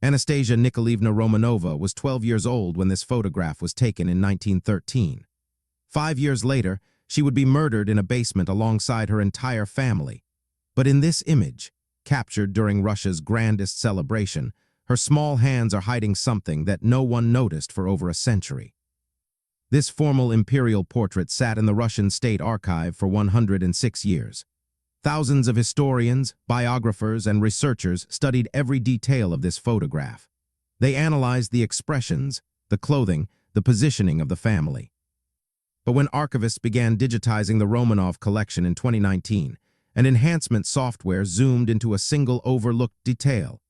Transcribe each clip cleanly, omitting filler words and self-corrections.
Anastasia Nikolaevna Romanova was 12 years old when this photograph was taken in 1913. 5 years later, she would be murdered in a basement alongside her entire family. But in this image, captured during Russia's grandest celebration, her small hands are hiding something that no one noticed for over a century. This formal imperial portrait sat in the Russian State Archive for 106 years. Thousands of historians, biographers, and researchers studied every detail of this photograph. They analyzed the expressions, the clothing, the positioning of the family. But when archivists began digitizing the Romanov collection in 2019, an enhancement software zoomed into a single overlooked detail: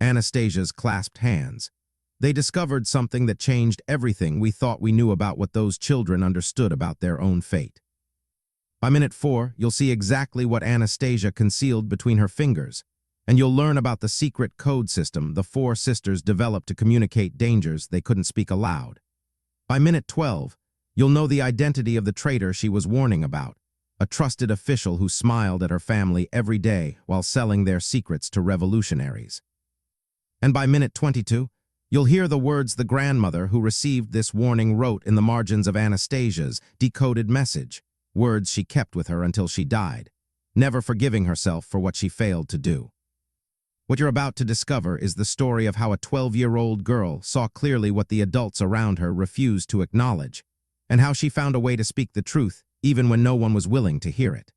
Anastasia's clasped hands. They discovered something that changed everything we thought we knew about what those children understood about their own fate. By minute 4, you'll see exactly what Anastasia concealed between her fingers, and you'll learn about the secret code system the four sisters developed to communicate dangers they couldn't speak aloud. By minute 12, you'll know the identity of the traitor she was warning about, a trusted official who smiled at her family every day while selling their secrets to revolutionaries. And by minute 22, you'll hear the words the grandmother who received this warning wrote in the margins of Anastasia's decoded message, words she kept with her until she died, never forgiving herself for what she failed to do. What you're about to discover is the story of how a 12-year-old girl saw clearly what the adults around her refused to acknowledge, and how she found a way to speak the truth even when no one was willing to hear it.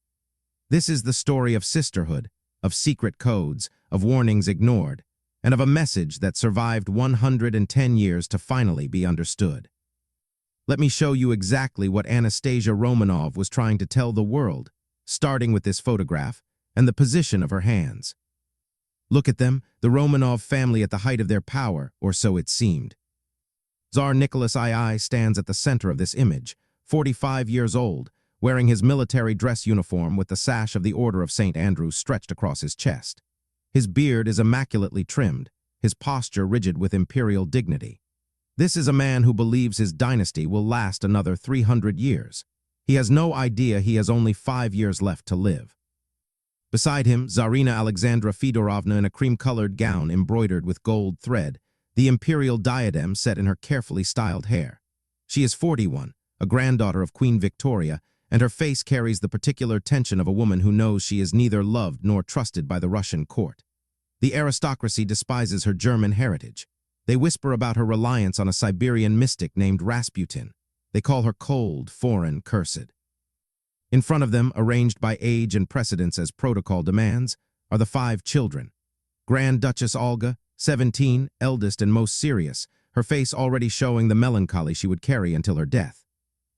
This is the story of sisterhood, of secret codes, of warnings ignored, and of a message that survived 110 years to finally be understood. Let me show you exactly what Anastasia Romanov was trying to tell the world, starting with this photograph and the position of her hands. Look at them, the Romanov family at the height of their power, or so it seemed. Tsar Nicholas II stands at the center of this image, 45 years old, wearing his military dress uniform with the sash of the Order of St. Andrew stretched across his chest. His beard is immaculately trimmed, his posture rigid with imperial dignity. This is a man who believes his dynasty will last another 300 years. He has no idea he has only 5 years left to live. Beside him, Tsarina Alexandra Fedorovna in a cream-colored gown embroidered with gold thread, the imperial diadem set in her carefully styled hair. She is 41, a granddaughter of Queen Victoria, and her face carries the particular tension of a woman who knows she is neither loved nor trusted by the Russian court. The aristocracy despises her German heritage. They whisper about her reliance on a Siberian mystic named Rasputin. They call her cold, foreign, cursed. In front of them, arranged by age and precedence as protocol demands, are the 5 children. Grand Duchess Olga, 17, eldest and most serious, her face already showing the melancholy she would carry until her death.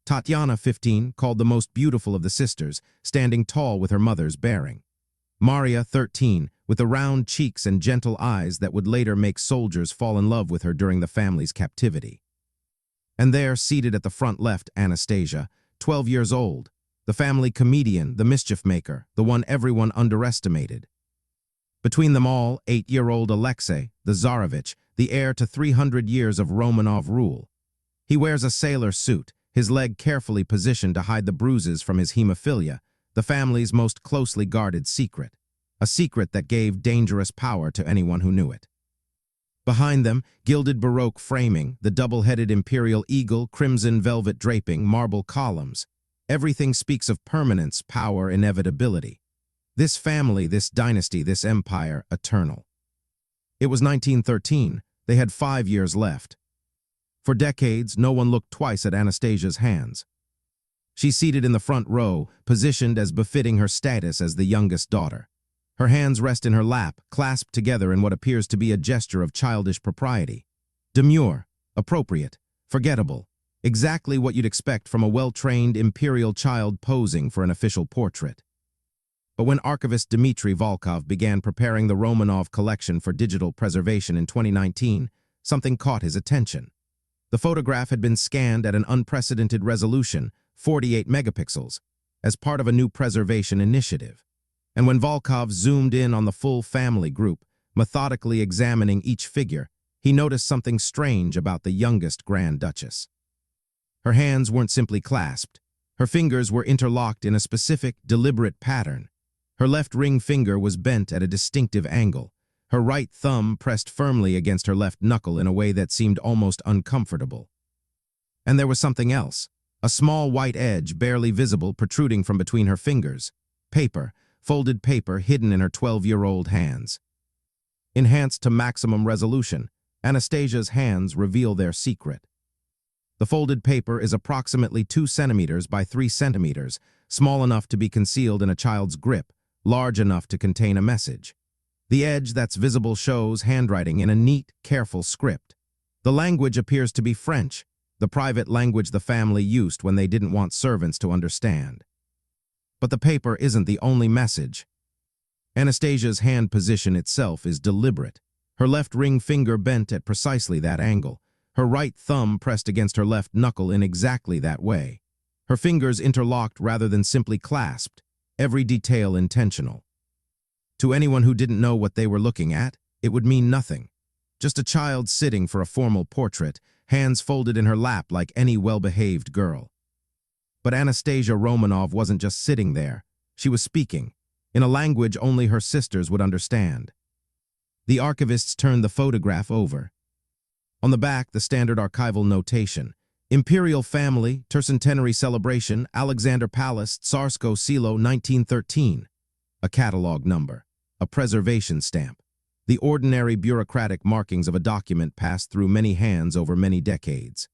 Tatiana, 15, called the most beautiful of the sisters, standing tall with her mother's bearing. Maria, 13, with the round cheeks and gentle eyes that would later make soldiers fall in love with her during the family's captivity. And there, seated at the front left, Anastasia, 12 years old, the family comedian, the mischief maker, the one everyone underestimated. Between them all, 8-year-old Alexei, the Tsarevich, the heir to 300 years of Romanov rule. He wears a sailor suit, his leg carefully positioned to hide the bruises from his hemophilia, the family's most closely guarded secret, a secret that gave dangerous power to anyone who knew it. Behind them, gilded Baroque framing, the double-headed imperial eagle, crimson velvet draping, marble columns. Everything speaks of permanence, power, inevitability. This family, this dynasty, this empire, eternal. It was 1913. They had 5 years left. For decades, no one looked twice at Anastasia's hands. She's seated in the front row, positioned as befitting her status as the youngest daughter. Her hands rest in her lap, clasped together in what appears to be a gesture of childish propriety. Demure, appropriate, forgettable, exactly what you'd expect from a well-trained imperial child posing for an official portrait. But when archivist Dmitry Volkov began preparing the Romanov collection for digital preservation in 2019, something caught his attention. The photograph had been scanned at an unprecedented resolution, 48 megapixels, as part of a new preservation initiative. And when Volkov zoomed in on the full family group, methodically examining each figure, he noticed something strange about the youngest Grand Duchess. Her hands weren't simply clasped. Her fingers were interlocked in a specific, deliberate pattern. Her left ring finger was bent at a distinctive angle, her right thumb pressed firmly against her left knuckle in a way that seemed almost uncomfortable. And there was something else, a small white edge barely visible protruding from between her fingers. Paper, folded paper hidden in her 12-year-old hands. Enhanced to maximum resolution, Anastasia's hands reveal their secret. The folded paper is approximately 2 centimeters by 3 centimeters, small enough to be concealed in a child's grip, large enough to contain a message. The edge that's visible shows handwriting in a neat, careful script. The language appears to be French, the private language the family used when they didn't want servants to understand. But the paper isn't the only message. Anastasia's hand position itself is deliberate, her left ring finger bent at precisely that angle, her right thumb pressed against her left knuckle in exactly that way. Her fingers interlocked rather than simply clasped, every detail intentional. To anyone who didn't know what they were looking at, it would mean nothing. Just a child sitting for a formal portrait, hands folded in her lap like any well-behaved girl. But Anastasia Romanov wasn't just sitting there. She was speaking, in a language only her sisters would understand. The archivists turned the photograph over. On the back, the standard archival notation: Imperial Family, Tercentenary Celebration, Alexander Palace, Tsarsko Selo, 1913. A catalog number, a preservation stamp. The ordinary bureaucratic markings of a document passed through many hands over many decades.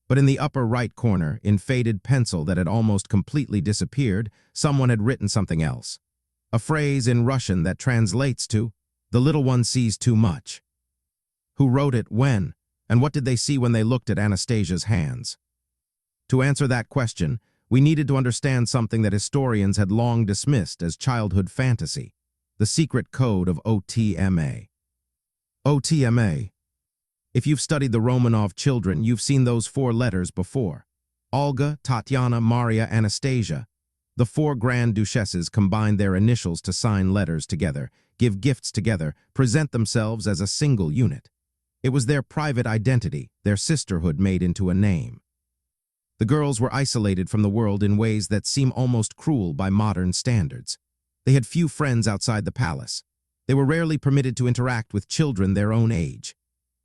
But in the upper right corner, in faded pencil that had almost completely disappeared, someone had written something else. A phrase in Russian that translates to, "The little one sees too much." Who wrote it, when, and what did they see when they looked at Anastasia's hands? To answer that question, we needed to understand something that historians had long dismissed as childhood fantasy: the secret code of OTMA. OTMA. If you've studied the Romanov children, you've seen those 4 letters before. Olga, Tatiana, Maria, Anastasia. The 4 Grand Duchesses combined their initials to sign letters together, give gifts together, present themselves as a single unit. It was their private identity, their sisterhood made into a name. The girls were isolated from the world in ways that seem almost cruel by modern standards. They had few friends outside the palace. They were rarely permitted to interact with children their own age.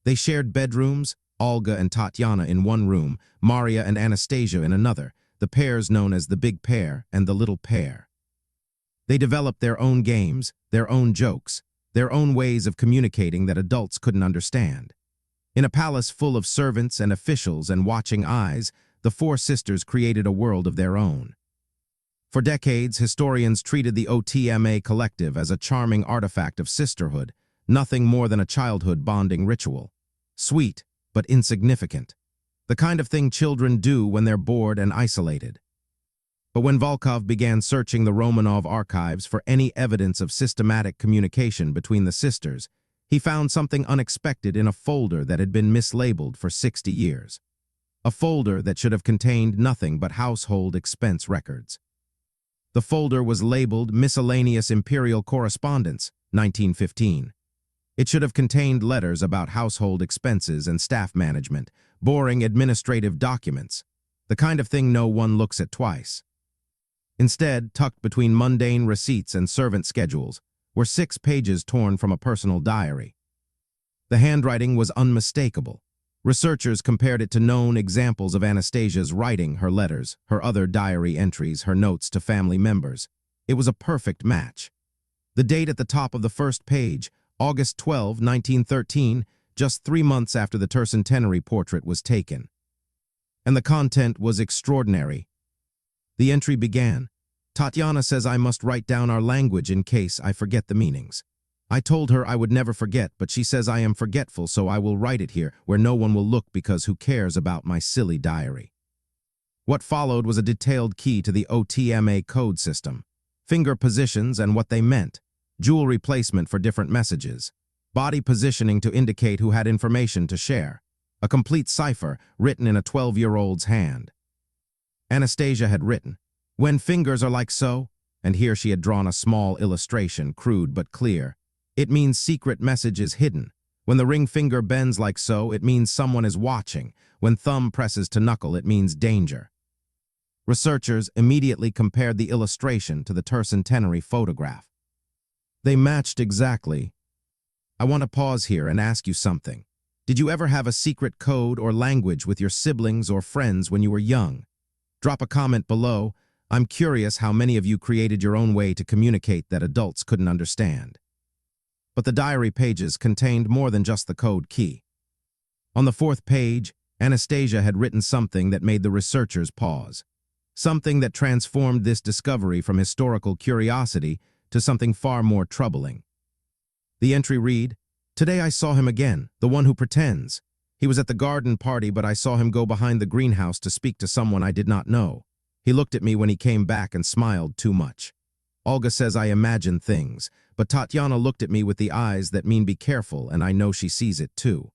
They shared bedrooms, Olga and Tatiana in one room, Maria and Anastasia in another, the pairs known as the big pair and the little pair. They developed their own games, their own jokes, their own ways of communicating that adults couldn't understand. In a palace full of servants and officials and watching eyes, the 4 sisters created a world of their own. For decades, historians treated the OTMA collective as a charming artifact of sisterhood, nothing more than a childhood bonding ritual. Sweet, but insignificant. The kind of thing children do when they're bored and isolated. But when Volkov began searching the Romanov archives for any evidence of systematic communication between the sisters, he found something unexpected in a folder that had been mislabeled for 60 years. A folder that should have contained nothing but household expense records. The folder was labeled Miscellaneous Imperial Correspondence, 1915. It should have contained letters about household expenses and staff management, boring administrative documents, the kind of thing no one looks at twice. Instead, tucked between mundane receipts and servant schedules, were 6 pages torn from a personal diary. The handwriting was unmistakable. Researchers compared it to known examples of Anastasia's writing, her letters, her other diary entries, her notes to family members. It was a perfect match. The date at the top of the first page, August 12, 1913, just 3 months after the tercentenary portrait was taken. And the content was extraordinary. The entry began, "Tatiana says I must write down our language in case I forget the meanings. I told her I would never forget, but she says I am forgetful, so I will write it here, where no one will look, because who cares about my silly diary?" What followed was a detailed key to the OTMA code system, finger positions and what they meant, jewelry placement for different messages, body positioning to indicate who had information to share, a complete cipher written in a 12-year-old's hand. Anastasia had written, "When fingers are like so," and here she had drawn a small illustration, crude but clear. It means secret message is hidden. When the ring finger bends like so, it means someone is watching. When thumb presses to knuckle, it means danger. Researchers immediately compared the illustration to the tercentenary photograph. They matched exactly. I want to pause here and ask you something. Did you ever have a secret code or language with your siblings or friends when you were young? Drop a comment below. I'm curious how many of you created your own way to communicate that adults couldn't understand. But the diary pages contained more than just the code key. On the fourth page, Anastasia had written something that made the researchers pause. Something that transformed this discovery from historical curiosity to something far more troubling. The entry read, "Today I saw him again, the one who pretends. He was at the garden party, but I saw him go behind the greenhouse to speak to someone I did not know. He looked at me when he came back and smiled too much. Olga says I imagine things, but Tatiana looked at me with the eyes that mean be careful, and I know she sees it too."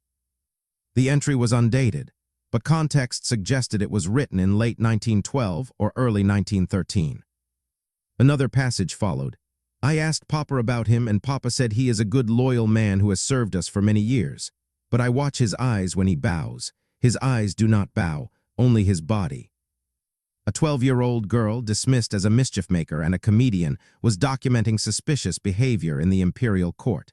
The entry was undated, but context suggested it was written in late 1912 or early 1913. Another passage followed. "I asked Papa about him, and Papa said he is a good, loyal man who has served us for many years. But I watch his eyes when he bows. His eyes do not bow, only his body." A 12-year-old girl, dismissed as a mischief maker and a comedian, was documenting suspicious behavior in the imperial court.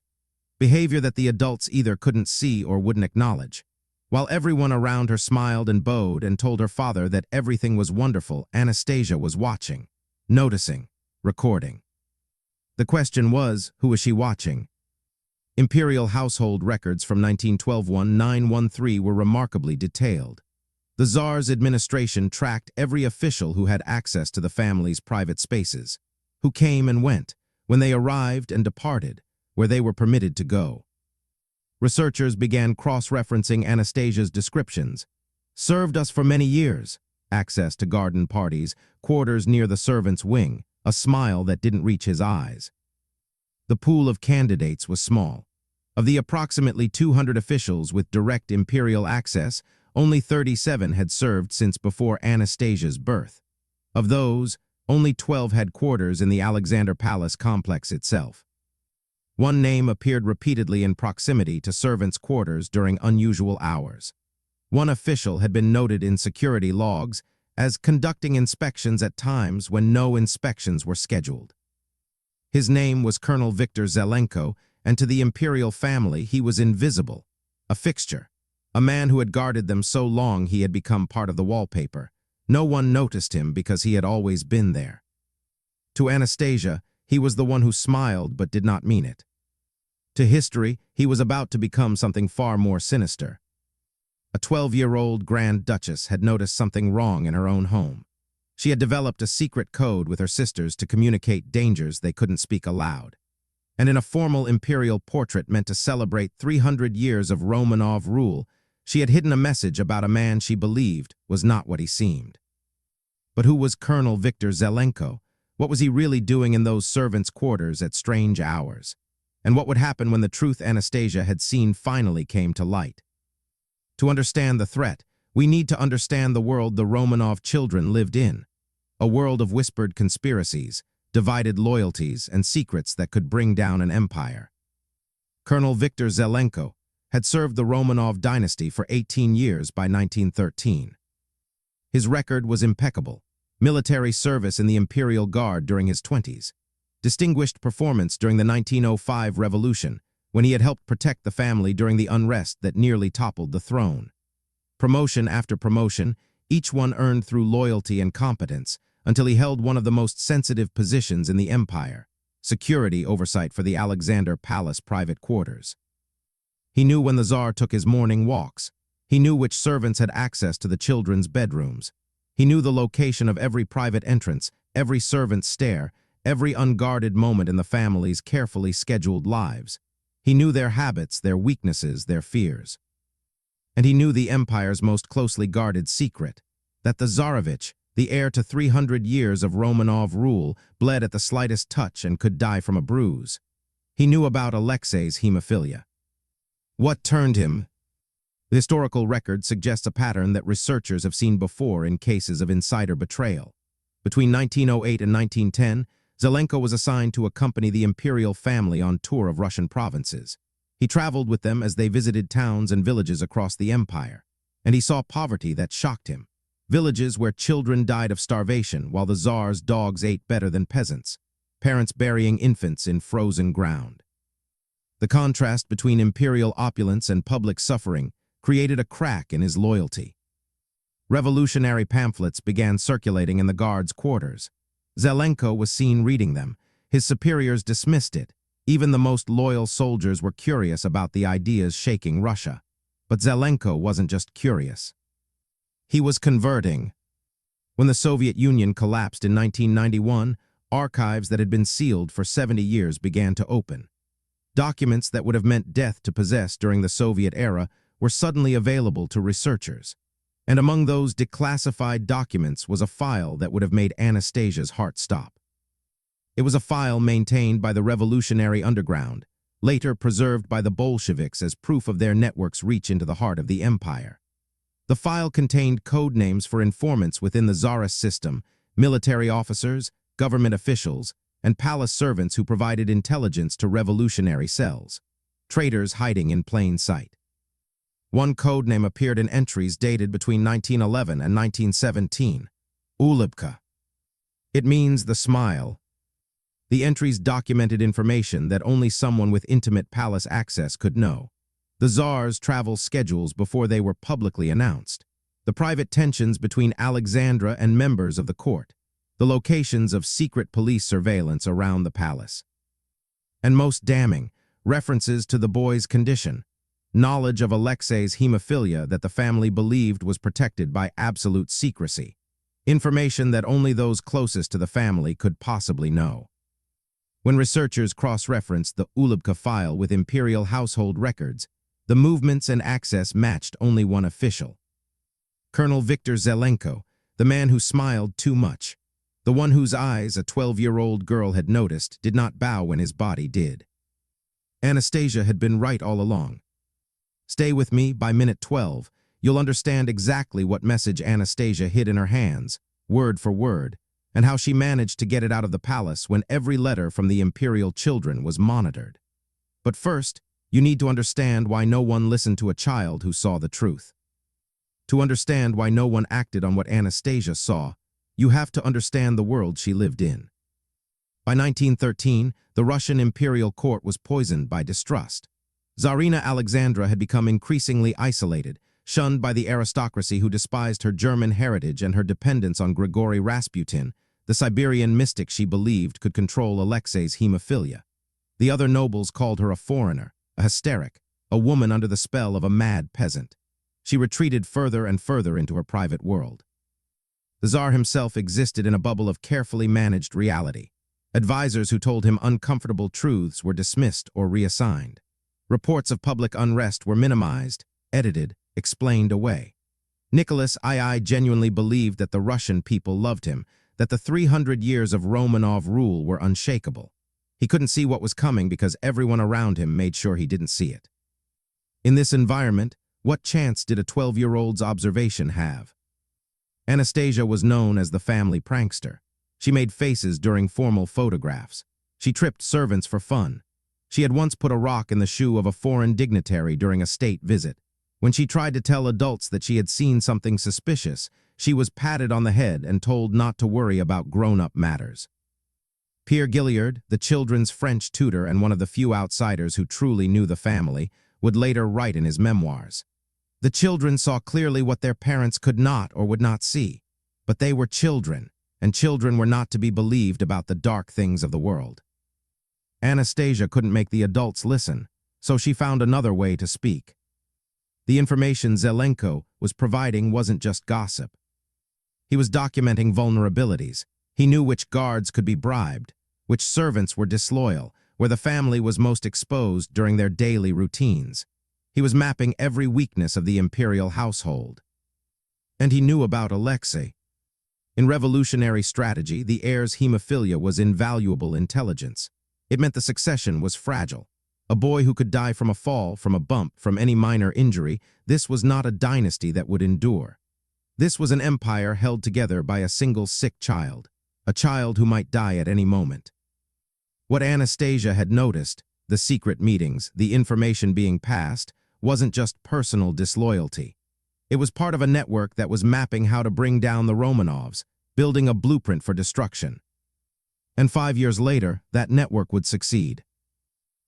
Behavior that the adults either couldn't see or wouldn't acknowledge. While everyone around her smiled and bowed and told her father that everything was wonderful, Anastasia was watching, noticing, recording. The question was, who was she watching? Imperial household records from 1912-1913 were remarkably detailed. The Tsar's administration tracked every official who had access to the family's private spaces, who came and went, when they arrived and departed, where they were permitted to go. Researchers began cross-referencing Anastasia's descriptions. "Served us for many years," access to garden parties, quarters near the servants' wing, a smile that didn't reach his eyes. The pool of candidates was small. Of the approximately 200 officials with direct imperial access, only 37 had served since before Anastasia's birth. Of those, only 12 had quarters in the Alexander Palace complex itself. One name appeared repeatedly in proximity to servants' quarters during unusual hours. One official had been noted in security logs as conducting inspections at times when no inspections were scheduled. His name was Colonel Viktor Zelenko, and to the imperial family he was invisible, a fixture, a man who had guarded them so long he had become part of the wallpaper. No one noticed him because he had always been there. To Anastasia, he was the one who smiled but did not mean it. To history, he was about to become something far more sinister. A 12-year-old Grand Duchess had noticed something wrong in her own home. She had developed a secret code with her sisters to communicate dangers they couldn't speak aloud. And in a formal imperial portrait meant to celebrate 300 years of Romanov rule, she had hidden a message about a man she believed was not what he seemed. But who was Colonel Viktor Zelenko? What was he really doing in those servants' quarters at strange hours? And what would happen when the truth Anastasia had seen finally came to light? To understand the threat, we need to understand the world the Romanov children lived in. A world of whispered conspiracies, divided loyalties, and secrets that could bring down an empire. Colonel Viktor Zelenko had served the Romanov dynasty for 18 years by 1913. His record was impeccable. Military service in the Imperial Guard during his 20s. Distinguished performance during the 1905 revolution, when he had helped protect the family during the unrest that nearly toppled the throne. Promotion after promotion, each one earned through loyalty and competence, until he held one of the most sensitive positions in the empire, security oversight for the Alexander Palace private quarters. He knew when the Tsar took his morning walks. He knew which servants had access to the children's bedrooms. He knew the location of every private entrance, every servant's stair, every unguarded moment in the family's carefully scheduled lives. He knew their habits, their weaknesses, their fears. And he knew the empire's most closely guarded secret, that the Tsarevich, the heir to 300 years of Romanov rule, bled at the slightest touch and could die from a bruise. He knew about Alexei's hemophilia. What turned him? The historical record suggests a pattern that researchers have seen before in cases of insider betrayal. Between 1908 and 1910, Zelenko was assigned to accompany the imperial family on tour of Russian provinces. He traveled with them as they visited towns and villages across the empire, and he saw poverty that shocked him. Villages where children died of starvation while the Tsar's dogs ate better than peasants, parents burying infants in frozen ground. The contrast between imperial opulence and public suffering created a crack in his loyalty. Revolutionary pamphlets began circulating in the guards' quarters. Zelenko was seen reading them. His superiors dismissed it. Even the most loyal soldiers were curious about the ideas shaking Russia. But Zelenko wasn't just curious. He was converting. When the Soviet Union collapsed in 1991, archives that had been sealed for 70 years began to open. Documents that would have meant death to possess during the Soviet era were suddenly available to researchers. And among those declassified documents was a file that would have made Anastasia's heart stop. It was a file maintained by the revolutionary underground, later preserved by the Bolsheviks as proof of their network's reach into the heart of the empire. The file contained code names for informants within the Tsarist system, military officers, government officials, and palace servants who provided intelligence to revolutionary cells, traitors hiding in plain sight. One code name appeared in entries dated between 1911 and 1917, Ulybka. It means the smile. The entries documented information that only someone with intimate palace access could know. The Tsar's travel schedules before they were publicly announced. The private tensions between Alexandra and members of the court. The locations of secret police surveillance around the palace. And most damning, references to the boy's condition. Knowledge of Alexei's hemophilia that the family believed was protected by absolute secrecy. Information that only those closest to the family could possibly know. When researchers cross-referenced the Ulybka file with imperial household records, the movements and access matched only one official. Colonel Viktor Zelenko, the man who smiled too much. The one whose eyes a 12-year-old girl had noticed did not bow when his body did. Anastasia had been right all along. Stay with me, by minute 12, you'll understand exactly what message Anastasia hid in her hands, word for word, and how she managed to get it out of the palace when every letter from the imperial children was monitored. But first, you need to understand why no one listened to a child who saw the truth. To understand why no one acted on what Anastasia saw, you have to understand the world she lived in. By 1913, the Russian imperial court was poisoned by distrust. Tsarina Alexandra had become increasingly isolated, shunned by the aristocracy who despised her German heritage and her dependence on Grigory Rasputin, the Siberian mystic she believed could control Alexei's hemophilia. The other nobles called her a foreigner, a hysteric, a woman under the spell of a mad peasant. She retreated further and further into her private world. The Tsar himself existed in a bubble of carefully managed reality. Advisors who told him uncomfortable truths were dismissed or reassigned. Reports of public unrest were minimized, edited, explained away. Nicholas II genuinely believed that the Russian people loved him, that the 300 years of Romanov rule were unshakable. He couldn't see what was coming because everyone around him made sure he didn't see it. In this environment, what chance did a 12-year-old's observation have? Anastasia was known as the family prankster. She made faces during formal photographs. She tripped servants for fun. She had once put a rock in the shoe of a foreign dignitary during a state visit. When she tried to tell adults that she had seen something suspicious, she was patted on the head and told not to worry about grown-up matters. Pierre Gilliard, the children's French tutor and one of the few outsiders who truly knew the family, would later write in his memoirs. The children saw clearly what their parents could not or would not see. But they were children, and children were not to be believed about the dark things of the world. Anastasia couldn't make the adults listen, so she found another way to speak. The information Zelenko was providing wasn't just gossip. He was documenting vulnerabilities. He knew which guards could be bribed, which servants were disloyal, where the family was most exposed during their daily routines. He was mapping every weakness of the imperial household. And he knew about Alexei. In revolutionary strategy, the heir's hemophilia was invaluable intelligence. It meant the succession was fragile. A boy who could die from a fall, from a bump, from any minor injury, this was not a dynasty that would endure. This was an empire held together by a single sick child, a child who might die at any moment. What Anastasia had noticed, the secret meetings, the information being passed, wasn't just personal disloyalty. It was part of a network that was mapping how to bring down the Romanovs, building a blueprint for destruction. And 5 years later, that network would succeed.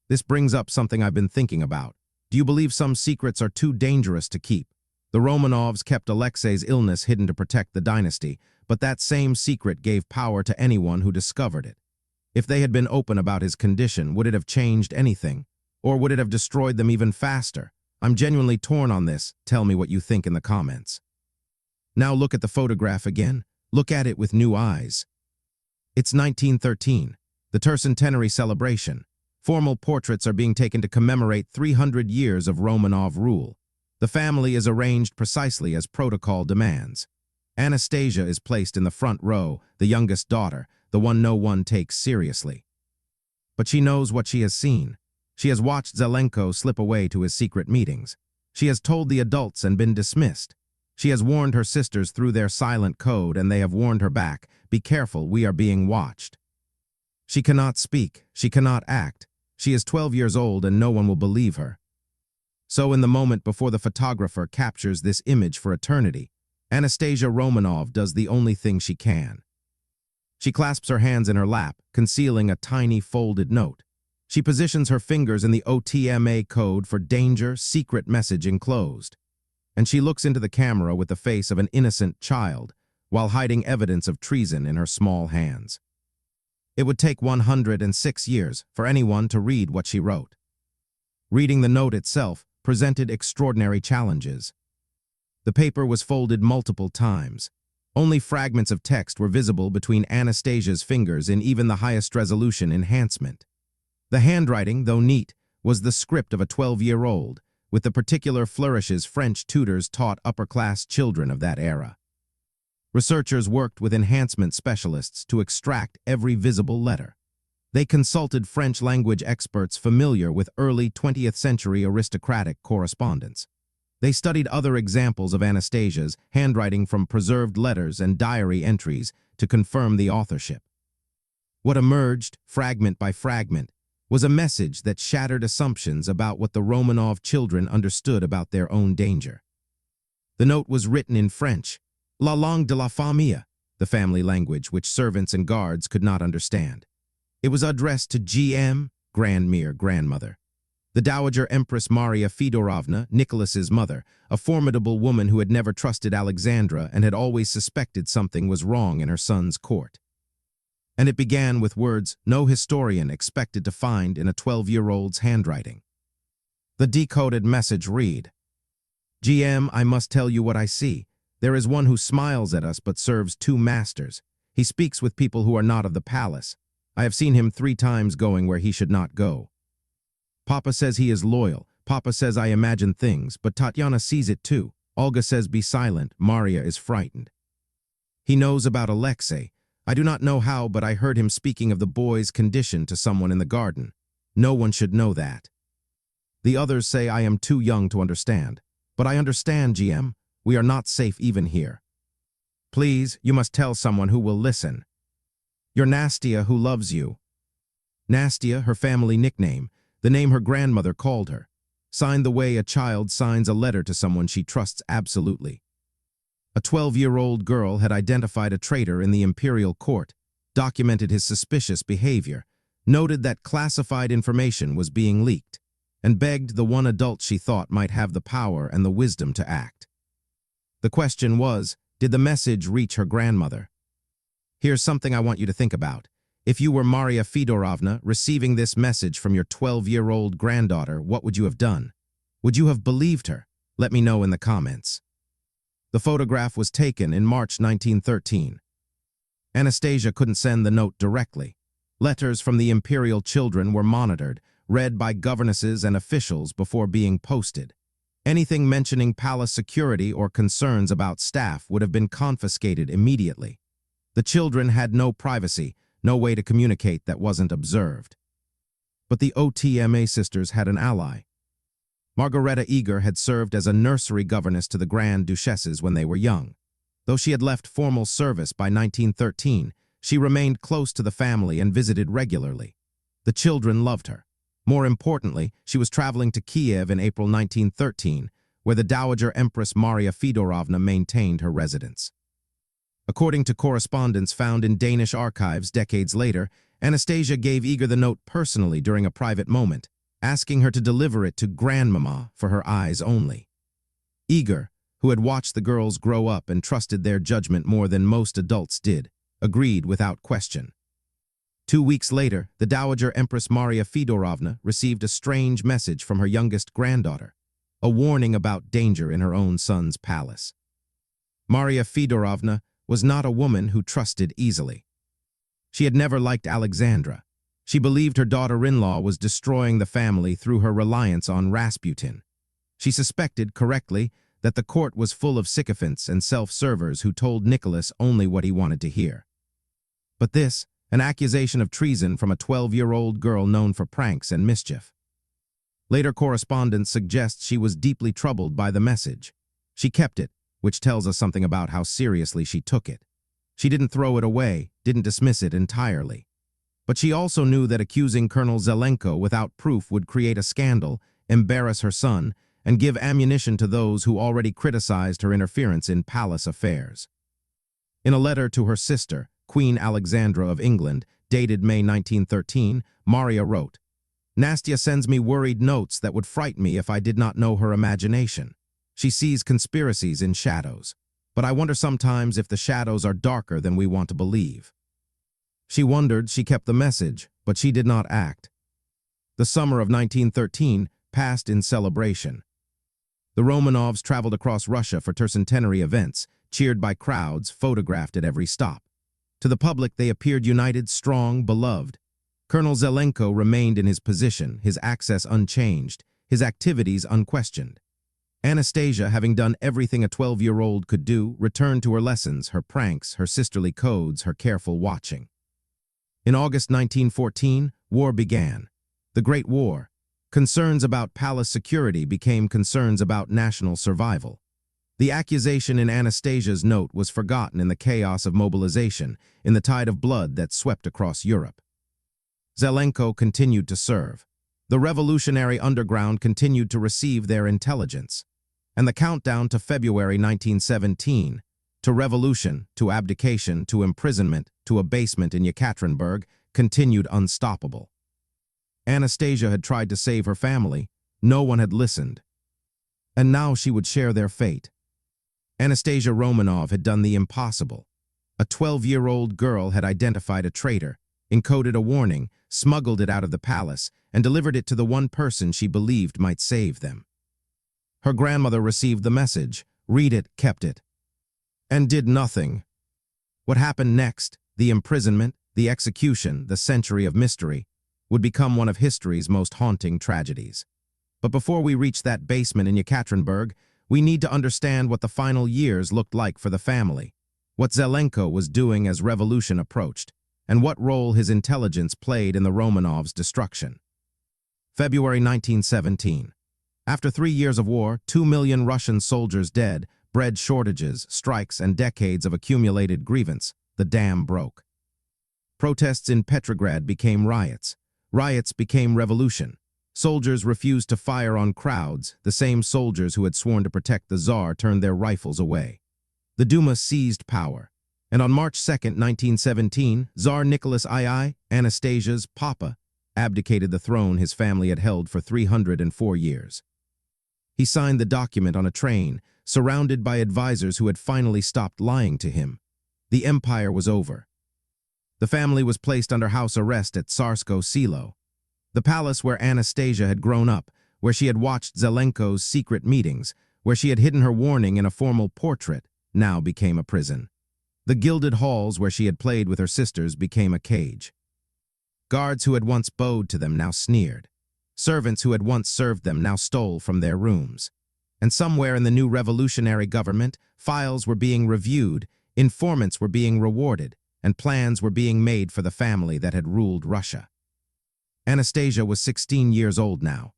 This brings up something I've been thinking about. Do you believe some secrets are too dangerous to keep? The Romanovs kept Alexei's illness hidden to protect the dynasty, but that same secret gave power to anyone who discovered it. If they had been open about his condition, would it have changed anything? Or would it have destroyed them even faster? I'm genuinely torn on this. Tell me what you think in the comments. Now look at the photograph again. Look at it with new eyes. It's 1913, the tercentenary celebration. Formal portraits are being taken to commemorate 300 years of Romanov rule. The family is arranged precisely as protocol demands. Anastasia is placed in the front row, the youngest daughter, the one no one takes seriously. But she knows what she has seen. She has watched Zelenko slip away to his secret meetings. She has told the adults and been dismissed. She has warned her sisters through their silent code, and they have warned her back, "Be careful, we are being watched." She cannot speak, she cannot act. She is 12 years old and no one will believe her. So in the moment before the photographer captures this image for eternity, Anastasia Romanov does the only thing she can. She clasps her hands in her lap, concealing a tiny folded note. She positions her fingers in the OTMA code for danger, secret message enclosed. And she looks into the camera with the face of an innocent child, while hiding evidence of treason in her small hands. It would take 106 years for anyone to read what she wrote. Reading the note itself presented extraordinary challenges. The paper was folded multiple times. Only fragments of text were visible between Anastasia's fingers in even the highest resolution enhancement. The handwriting, though neat, was the script of a 12-year-old, with the particular flourishes French tutors taught upper-class children of that era. Researchers worked with enhancement specialists to extract every visible letter. They consulted French language experts familiar with early 20th century aristocratic correspondence. They studied other examples of Anastasia's handwriting from preserved letters and diary entries to confirm the authorship. What emerged, fragment by fragment, was a message that shattered assumptions about what the Romanov children understood about their own danger. The note was written in French, la langue de la famille, the family language which servants and guards could not understand. It was addressed to G.M., Grandmere grandmother, the Dowager Empress Maria Fedorovna, Nicholas's mother, a formidable woman who had never trusted Alexandra and had always suspected something was wrong in her son's court. And it began with words no historian expected to find in a 12-year-old's handwriting. The decoded message read, "GM, I must tell you what I see. There is one who smiles at us but serves two masters. He speaks with people who are not of the palace. I have seen him 3 times going where he should not go. Papa says he is loyal. Papa says I imagine things, but Tatiana sees it too. Olga says be silent. Maria is frightened. He knows about Alexei. I do not know how, but I heard him speaking of the boy's condition to someone in the garden. No one should know that. The others say I am too young to understand. But I understand, GM. We are not safe even here. Please, you must tell someone who will listen. Your Nastia who loves you." Nastia, her family nickname, the name her grandmother called her, signed the way a child signs a letter to someone she trusts absolutely. A 12-year-old girl had identified a traitor in the Imperial court, documented his suspicious behavior, noted that classified information was being leaked, and begged the one adult she thought might have the power and the wisdom to act. The question was, did the message reach her grandmother? Here's something I want you to think about. If you were Maria Fedorovna receiving this message from your 12-year-old granddaughter, what would you have done? Would you have believed her? Let me know in the comments. The photograph was taken in March 1913. Anastasia couldn't send the note directly. Letters from the Imperial children were monitored, read by governesses and officials before being posted. Anything mentioning palace security or concerns about staff would have been confiscated immediately. The children had no privacy, no way to communicate that wasn't observed. But the OTMA sisters had an ally. Margareta Eger had served as a nursery governess to the Grand Duchesses when they were young. Though she had left formal service by 1913, she remained close to the family and visited regularly. The children loved her. More importantly, she was traveling to Kiev in April 1913, where the Dowager Empress Maria Fedorovna maintained her residence. According to correspondence found in Danish archives decades later, Anastasia gave Eger the note personally during a private moment. asking her to deliver it to Grandmama for her eyes only. Igor, who had watched the girls grow up and trusted their judgment more than most adults did, agreed without question. 2 weeks later, the Dowager Empress Maria Fedorovna received a strange message from her youngest granddaughter, a warning about danger in her own son's palace. Maria Fedorovna was not a woman who trusted easily. She had never liked Alexandra. She believed her daughter-in-law was destroying the family through her reliance on Rasputin. She suspected, correctly, that the court was full of sycophants and self-servers who told Nicholas only what he wanted to hear. But this, an accusation of treason from a 12-year-old girl known for pranks and mischief. Later correspondence suggests she was deeply troubled by the message. She kept it, which tells us something about how seriously she took it. She didn't throw it away, didn't dismiss it entirely. But she also knew that accusing Colonel Zelenko without proof would create a scandal, embarrass her son, and give ammunition to those who already criticized her interference in palace affairs. In a letter to her sister, Queen Alexandra of England, dated May 1913, Maria wrote, "Nastia sends me worried notes that would frighten me if I did not know her imagination. She sees conspiracies in shadows, but I wonder sometimes if the shadows are darker than we want to believe." She wondered, she kept the message, but she did not act. The summer of 1913 passed in celebration. The Romanovs traveled across Russia for tercentenary events, cheered by crowds, photographed at every stop. To the public, they appeared united, strong, beloved. Colonel Zelenko remained in his position, his access unchanged, his activities unquestioned. Anastasia, having done everything a 12-year-old could do, returned to her lessons, her pranks, her sisterly codes, her careful watching. In August 1914, war began. The Great War. Concerns about palace security became concerns about national survival. The accusation in Anastasia's note was forgotten in the chaos of mobilization, in the tide of blood that swept across Europe. Zelenko continued to serve. The revolutionary underground continued to receive their intelligence. And the countdown to February 1917, to revolution, to abdication, to imprisonment, to abasement in Yekaterinburg, continued unstoppable. Anastasia had tried to save her family. No one had listened. And now she would share their fate. Anastasia Romanov had done the impossible. A 12-year-old girl had identified a traitor, encoded a warning, smuggled it out of the palace, and delivered it to the one person she believed might save them. Her grandmother received the message, read it, kept it, and did nothing. What happened next, the imprisonment, the execution, the century of mystery, would become one of history's most haunting tragedies. But before we reach that basement in Yekaterinburg, we need to understand what the final years looked like for the family, what Zelenko was doing as revolution approached, and what role his intelligence played in the Romanovs' destruction. February 1917. After 3 years of war, 2 million Russian soldiers dead, bread shortages, strikes, and decades of accumulated grievance, the dam broke. Protests in Petrograd became riots. Riots became revolution. Soldiers refused to fire on crowds. The same soldiers who had sworn to protect the Tsar turned their rifles away. The Duma seized power. And on March 2, 1917, Tsar Nicholas II, Anastasia's papa, abdicated the throne his family had held for 304 years. He signed the document on a train, surrounded by advisors who had finally stopped lying to him. The empire was over. The family was placed under house arrest at Tsarskoe Selo, the palace where Anastasia had grown up, where she had watched Zelenko's secret meetings, where she had hidden her warning in a formal portrait, now became a prison. The gilded halls where she had played with her sisters became a cage. Guards who had once bowed to them now sneered. Servants who had once served them now stole from their rooms. And somewhere in the new revolutionary government, files were being reviewed, informants were being rewarded, and plans were being made for the family that had ruled Russia. Anastasia was 16 years old now.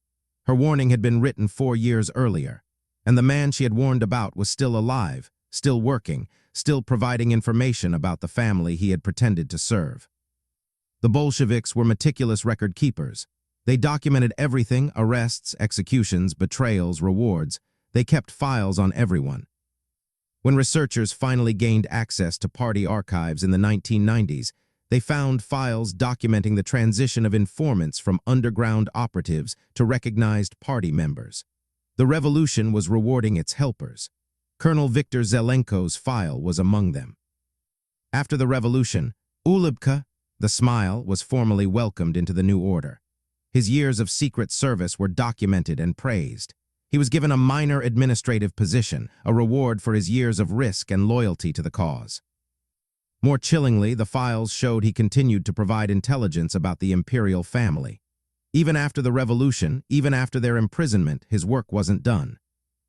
Her warning had been written 4 years earlier, and the man she had warned about was still alive, still working, still providing information about the family he had pretended to serve. The Bolsheviks were meticulous record keepers. They documented everything: arrests, executions, betrayals, rewards. They kept files on everyone. When researchers finally gained access to party archives in the 1990s, they found files documenting the transition of informants from underground operatives to recognized party members. The revolution was rewarding its helpers. Colonel Viktor Zelenko's file was among them. After the revolution, Ulybka, the Smile, was formally welcomed into the new order. His years of secret service were documented and praised. He was given a minor administrative position, a reward for his years of risk and loyalty to the cause. More chillingly, the files showed he continued to provide intelligence about the imperial family. Even after the revolution, even after their imprisonment, his work wasn't done.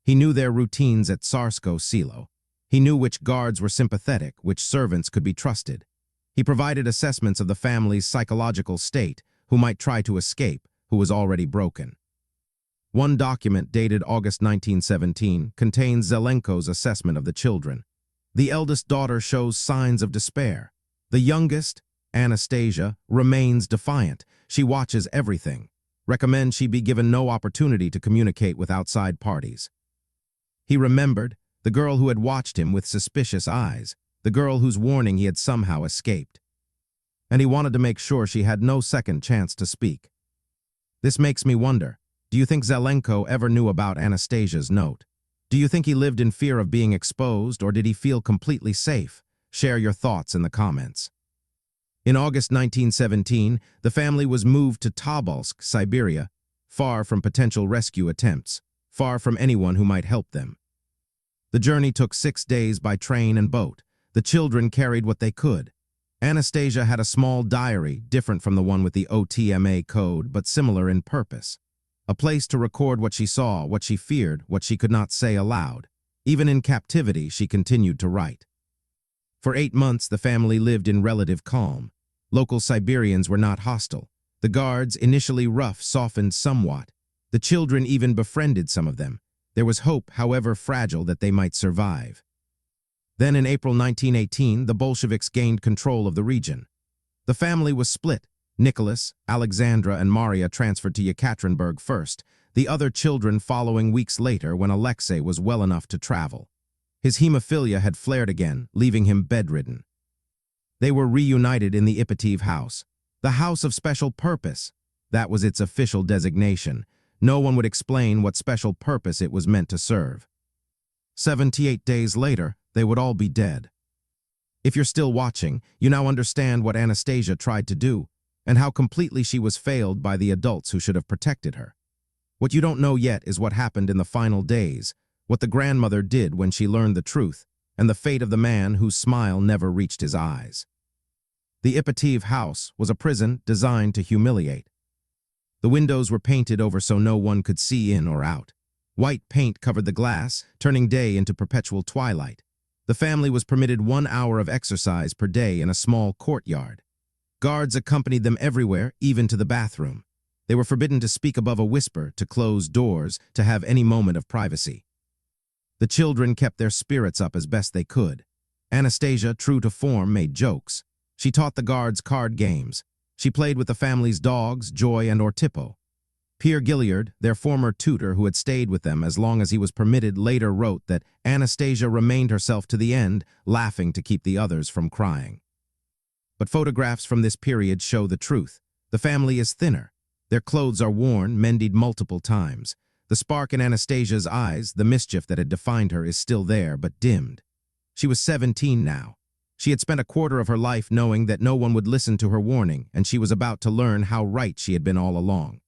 He knew their routines at Tsarskoye Selo. He knew which guards were sympathetic, which servants could be trusted. He provided assessments of the family's psychological state, who might try to escape, who was already broken. One document dated August 1917 contains Zelenko's assessment of the children. The eldest daughter shows signs of despair. The youngest, Anastasia, remains defiant. She watches everything. Recommends she be given no opportunity to communicate with outside parties. He remembered the girl who had watched him with suspicious eyes, the girl whose warning he had somehow escaped. And he wanted to make sure she had no second chance to speak. This makes me wonder, do you think Zelenko ever knew about Anastasia's note? Do you think he lived in fear of being exposed, or did he feel completely safe? Share your thoughts in the comments. In August 1917, the family was moved to Tobolsk, Siberia, far from potential rescue attempts, far from anyone who might help them. The journey took 6 days by train and boat. The children carried what they could. Anastasia had a small diary, different from the one with the OTMA code, but similar in purpose. A place to record what she saw, what she feared, what she could not say aloud. Even in captivity, she continued to write. For 8 months, the family lived in relative calm. Local Siberians were not hostile. The guards, initially rough, softened somewhat. The children even befriended some of them. There was hope, however fragile, that they might survive. Then in April 1918, the Bolsheviks gained control of the region. The family was split. Nicholas, Alexandra, and Maria transferred to Yekaterinburg first, the other children following weeks later when Alexei was well enough to travel. His hemophilia had flared again, leaving him bedridden. They were reunited in the Ipatiev house, the house of special purpose. That was its official designation. No one would explain what special purpose it was meant to serve. 78 days later, they would all be dead. If you're still watching, you now understand what Anastasia tried to do, and how completely she was failed by the adults who should have protected her. What you don't know yet is what happened in the final days, what the grandmother did when she learned the truth, and the fate of the man whose smile never reached his eyes. The Ipatiev house was a prison designed to humiliate. The windows were painted over so no one could see in or out. White paint covered the glass, turning day into perpetual twilight. The family was permitted 1 hour of exercise per day in a small courtyard. Guards accompanied them everywhere, even to the bathroom. They were forbidden to speak above a whisper, to close doors, to have any moment of privacy. The children kept their spirits up as best they could. Anastasia, true to form, made jokes. She taught the guards card games. She played with the family's dogs, Joy and Ortipo. Pierre Gilliard, their former tutor who had stayed with them as long as he was permitted, later wrote that Anastasia remained herself to the end, laughing to keep the others from crying. But photographs from this period show the truth. The family is thinner. Their clothes are worn, mended multiple times. The spark in Anastasia's eyes, the mischief that had defined her, is still there, but dimmed. She was 17 now. She had spent a quarter of her life knowing that no one would listen to her warning, and she was about to learn how right she had been all along.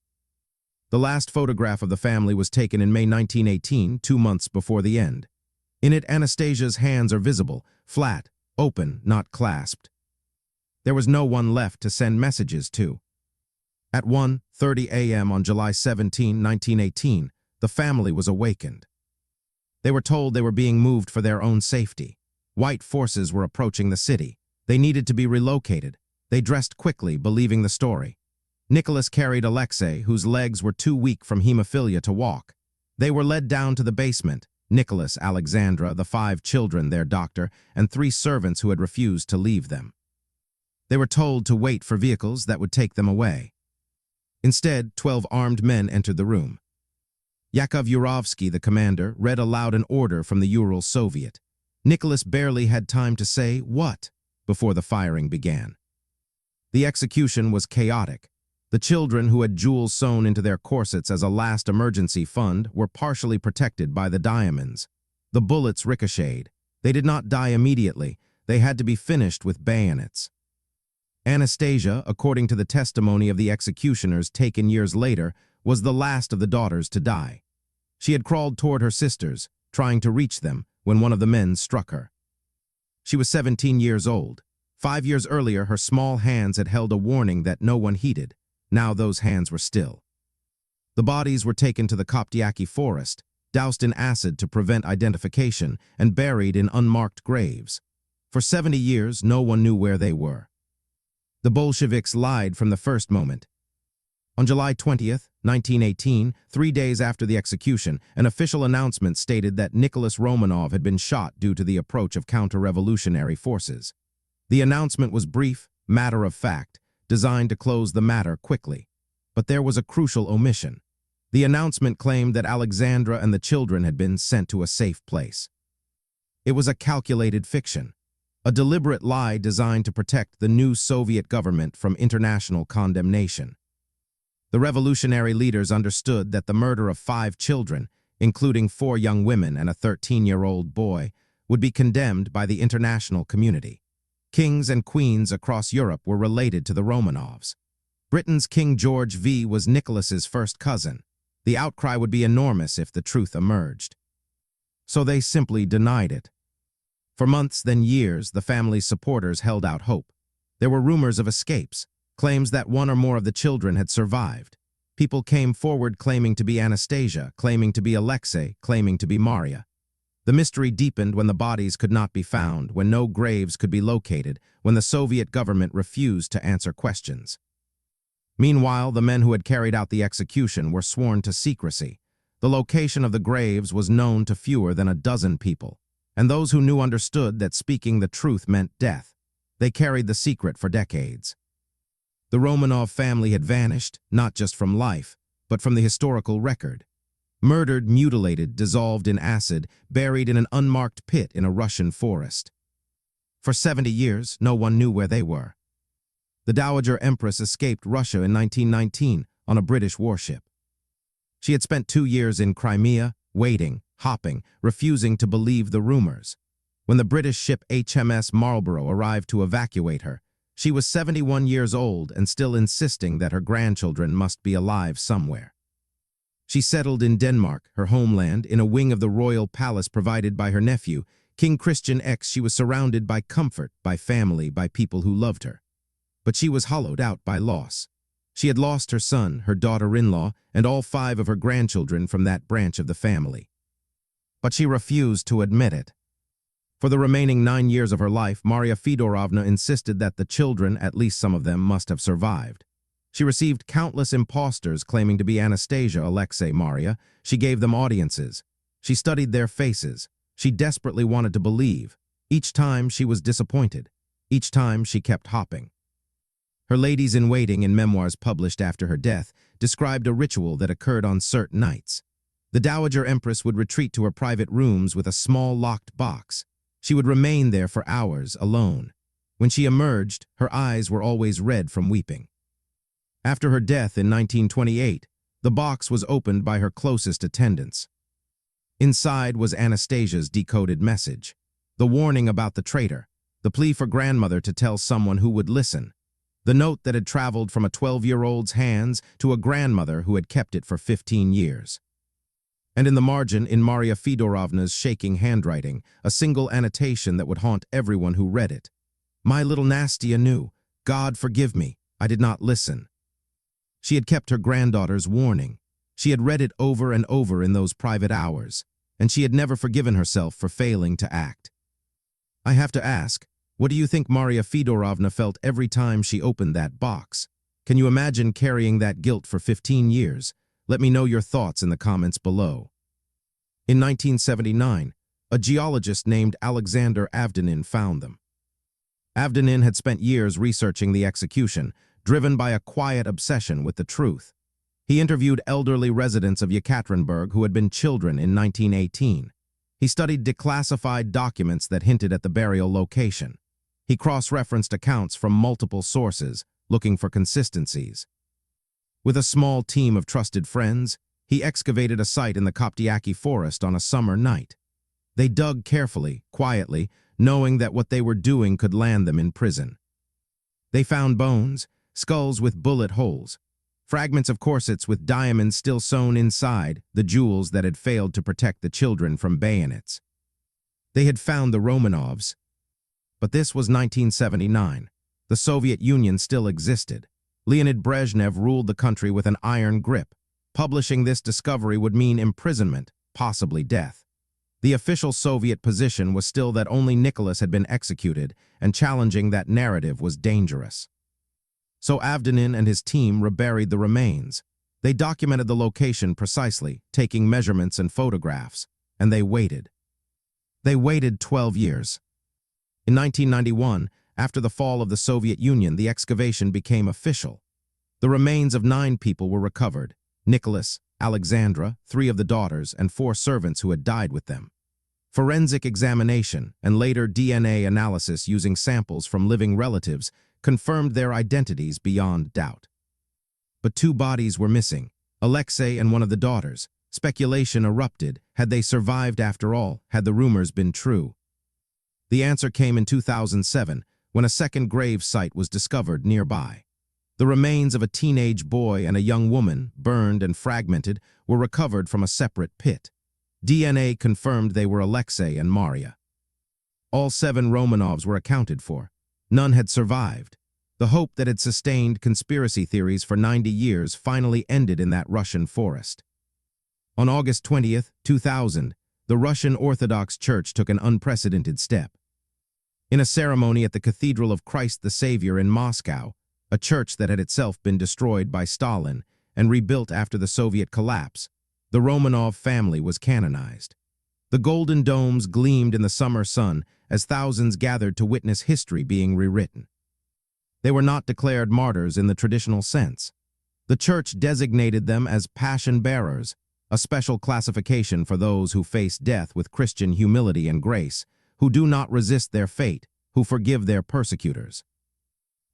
The last photograph of the family was taken in May 1918, 2 months before the end. In it, Anastasia's hands are visible, flat, open, not clasped. There was no one left to send messages to. At 1:30 a.m. on July 17, 1918, the family was awakened. They were told they were being moved for their own safety. White forces were approaching the city. They needed to be relocated. They dressed quickly, believing the story. Nicholas carried Alexei, whose legs were too weak from hemophilia to walk. They were led down to the basement. Nicholas, Alexandra, the 5 children, their doctor, and 3 servants who had refused to leave them. They were told to wait for vehicles that would take them away. Instead, 12 armed men entered the room. Yakov Yurovsky, the commander, read aloud an order from the Ural Soviet. Nicholas barely had time to say, "What?" before the firing began. The execution was chaotic. The children who had jewels sewn into their corsets as a last emergency fund were partially protected by the diamonds. The bullets ricocheted. They did not die immediately. They had to be finished with bayonets. Anastasia, according to the testimony of the executioners taken years later, was the last of the daughters to die. She had crawled toward her sisters, trying to reach them, when one of the men struck her. She was 17 years old. 5 years earlier, her small hands had held a warning that no one heeded. Now those hands were still. The bodies were taken to the Koptiaki forest, doused in acid to prevent identification, and buried in unmarked graves. For 70 years, no one knew where they were. The Bolsheviks lied from the first moment. On July 20th, 1918, 3 days after the execution, an official announcement stated that Nicholas Romanov had been shot due to the approach of counter-revolutionary forces. The announcement was brief, matter-of-fact, designed to close the matter quickly. But there was a crucial omission. The announcement claimed that Alexandra and the children had been sent to a safe place. It was a calculated fiction, a deliberate lie designed to protect the new Soviet government from international condemnation. The revolutionary leaders understood that the murder of 5 children, including 4 young women and a 13-year-old boy, would be condemned by the international community. Kings and queens across Europe were related to the Romanovs. Britain's King George V was Nicholas's first cousin. The outcry would be enormous if the truth emerged. So they simply denied it. For months, then years, the family's supporters held out hope. There were rumors of escapes, claims that one or more of the children had survived. People came forward claiming to be Anastasia, claiming to be Alexei, claiming to be Maria. The mystery deepened when the bodies could not be found, when no graves could be located, when the Soviet government refused to answer questions. Meanwhile, the men who had carried out the execution were sworn to secrecy. The location of the graves was known to fewer than a dozen people, and those who knew understood that speaking the truth meant death. They carried the secret for decades. The Romanov family had vanished, not just from life, but from the historical record. Murdered, mutilated, dissolved in acid, buried in an unmarked pit in a Russian forest. For 70 years, no one knew where they were. The Dowager Empress escaped Russia in 1919 on a British warship. She had spent 2 years in Crimea, waiting, hopping, refusing to believe the rumors. When the British ship HMS Marlborough arrived to evacuate her, she was 71 years old and still insisting that her grandchildren must be alive somewhere. She settled in Denmark, her homeland, in a wing of the royal palace provided by her nephew, King Christian X. She was surrounded by comfort, by family, by people who loved her. But she was hollowed out by loss. She had lost her son, her daughter-in-law, and all 5 of her grandchildren from that branch of the family. But she refused to admit it. For the remaining 9 years of her life, Maria Fedorovna insisted that the children, at least some of them, must have survived. She received countless impostors claiming to be Anastasia, Alexei, Maria. She gave them audiences. She studied their faces. She desperately wanted to believe. Each time she was disappointed. Each time she kept hopping. Her ladies-in-waiting in memoirs published after her death described a ritual that occurred on certain nights. The Dowager Empress would retreat to her private rooms with a small locked box. She would remain there for hours, alone. When she emerged, her eyes were always red from weeping. After her death in 1928, the box was opened by her closest attendants. Inside was Anastasia's decoded message, the warning about the traitor, the plea for grandmother to tell someone who would listen, the note that had traveled from a 12-year-old's hands to a grandmother who had kept it for 15 years. And in the margin, in Maria Fedorovna's shaking handwriting, a single annotation that would haunt everyone who read it. My little Nastia knew. God forgive me, I did not listen. She had kept her granddaughter's warning. She had read it over and over in those private hours, and she had never forgiven herself for failing to act. I have to ask, what do you think Maria Fedorovna felt every time she opened that box? Can you imagine carrying that guilt for 15 years? Let me know your thoughts in the comments below. In 1979, a geologist named Alexander Avdenin found them. Avdenin had spent years researching the execution, driven by a quiet obsession with the truth. He interviewed elderly residents of Yekaterinburg who had been children in 1918. He studied declassified documents that hinted at the burial location. He cross-referenced accounts from multiple sources, looking for consistencies. With a small team of trusted friends, he excavated a site in the Koptiaki forest on a summer night. They dug carefully, quietly, knowing that what they were doing could land them in prison. They found bones, skulls with bullet holes, fragments of corsets with diamonds still sewn inside, the jewels that had failed to protect the children from bayonets. They had found the Romanovs. But this was 1979. The Soviet Union still existed. Leonid Brezhnev ruled the country with an iron grip. Publishing this discovery would mean imprisonment, possibly death. The official Soviet position was still that only Nicholas had been executed, and challenging that narrative was dangerous. So Avdenin and his team reburied the remains. They documented the location precisely, taking measurements and photographs, and they waited. They waited 12 years. In 1991, after the fall of the Soviet Union, the excavation became official. The remains of 9 people were recovered: Nicholas, Alexandra, 3 of the daughters, and 4 servants who had died with them. Forensic examination and later DNA analysis using samples from living relatives confirmed their identities beyond doubt. But 2 bodies were missing: Alexei and one of the daughters. Speculation erupted. Had they survived after all? Had the rumors been true? The answer came in 2007, when a second grave site was discovered nearby. The remains of a teenage boy and a young woman, burned and fragmented, were recovered from a separate pit. DNA confirmed they were Alexei and Maria. All 7 Romanovs were accounted for. None had survived. The hope that had sustained conspiracy theories for 90 years finally ended in that Russian forest. On August 20, 2000, the Russian Orthodox Church took an unprecedented step. In a ceremony at the Cathedral of Christ the Savior in Moscow, a church that had itself been destroyed by Stalin and rebuilt after the Soviet collapse, the Romanov family was canonized. The golden domes gleamed in the summer sun as thousands gathered to witness history being rewritten. They were not declared martyrs in the traditional sense. The church designated them as passion bearers, a special classification for those who face death with Christian humility and grace, who do not resist their fate, who forgive their persecutors.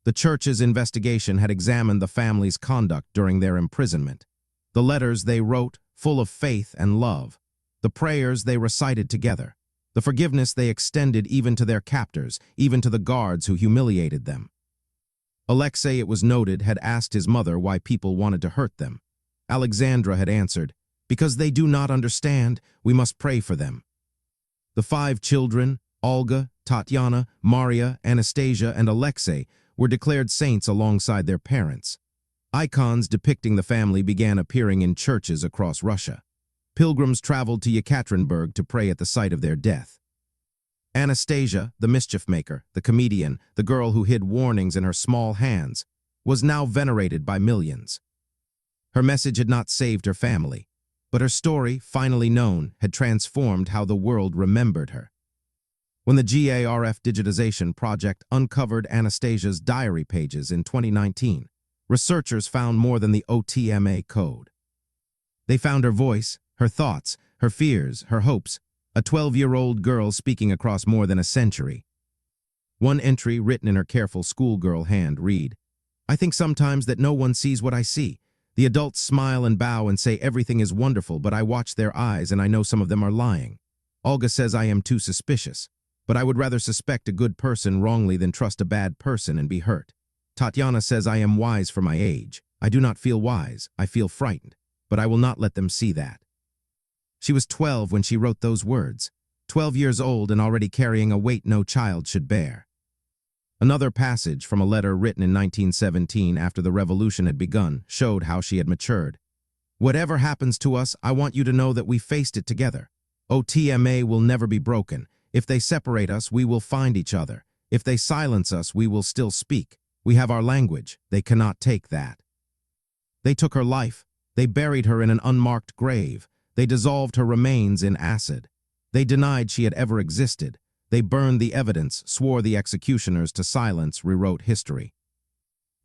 The church's investigation had examined the family's conduct during their imprisonment. The letters they wrote, full of faith and love. The prayers they recited together. The forgiveness they extended even to their captors, even to the guards who humiliated them. Alexei, it was noted, had asked his mother why people wanted to hurt them. Alexandra had answered, "Because they do not understand, we must pray for them." The 5 children, Olga, Tatiana, Maria, Anastasia, and Alexei, were declared saints alongside their parents. Icons depicting the family began appearing in churches across Russia. Pilgrims traveled to Yekaterinburg to pray at the site of their death. Anastasia, the mischief maker, the comedian, the girl who hid warnings in her small hands, was now venerated by millions. Her message had not saved her family, but her story, finally known, had transformed how the world remembered her. When the GARF digitization project uncovered Anastasia's diary pages in 2019, researchers found more than the OTMA code. They found her voice, her thoughts, her fears, her hopes, a 12-year-old girl speaking across more than a century. One entry, written in her careful schoolgirl hand, read, "I think sometimes that no one sees what I see. The adults smile and bow and say everything is wonderful, but I watch their eyes and I know some of them are lying. Olga says I am too suspicious, but I would rather suspect a good person wrongly than trust a bad person and be hurt. Tatiana says I am wise for my age. I do not feel wise, I feel frightened, but I will not let them see that." She was 12 when she wrote those words, 12 years old and already carrying a weight no child should bear. Another passage from a letter written in 1917 after the revolution had begun showed how she had matured. "Whatever happens to us, I want you to know that we faced it together. OTMA will never be broken. If they separate us, we will find each other. If they silence us, we will still speak. We have our language. They cannot take that." They took her life. They buried her in an unmarked grave. They dissolved her remains in acid. They denied she had ever existed. They burned the evidence, swore the executioners to silence, rewrote history.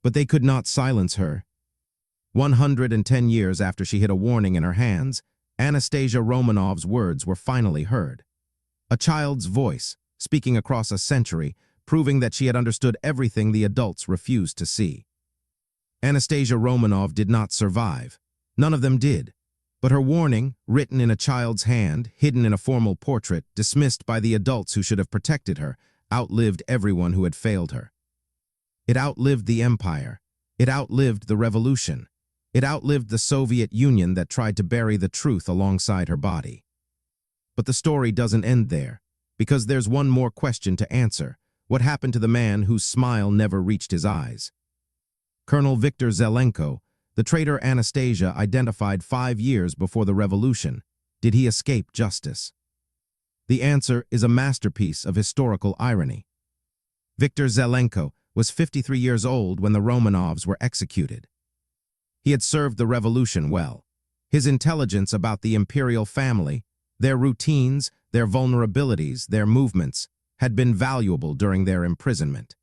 But they could not silence her. 110 years after she hid a warning in her hands, Anastasia Romanov's words were finally heard. A child's voice, speaking across a century, proving that she had understood everything the adults refused to see. Anastasia Romanov did not survive. None of them did. But her warning, written in a child's hand, hidden in a formal portrait, dismissed by the adults who should have protected her, outlived everyone who had failed her. It outlived the empire. It outlived the revolution. It outlived the Soviet Union that tried to bury the truth alongside her body. But the story doesn't end there, because there's one more question to answer. What happened to the man whose smile never reached his eyes? Colonel Viktor Zelenko, the traitor Anastasia identified 5 years before the revolution. Did he escape justice? The answer is a masterpiece of historical irony. Viktor Zelenko was 53 years old when the Romanovs were executed. He had served the revolution well. His intelligence about the imperial family, their routines, their vulnerabilities, their movements, had been valuable during their imprisonment.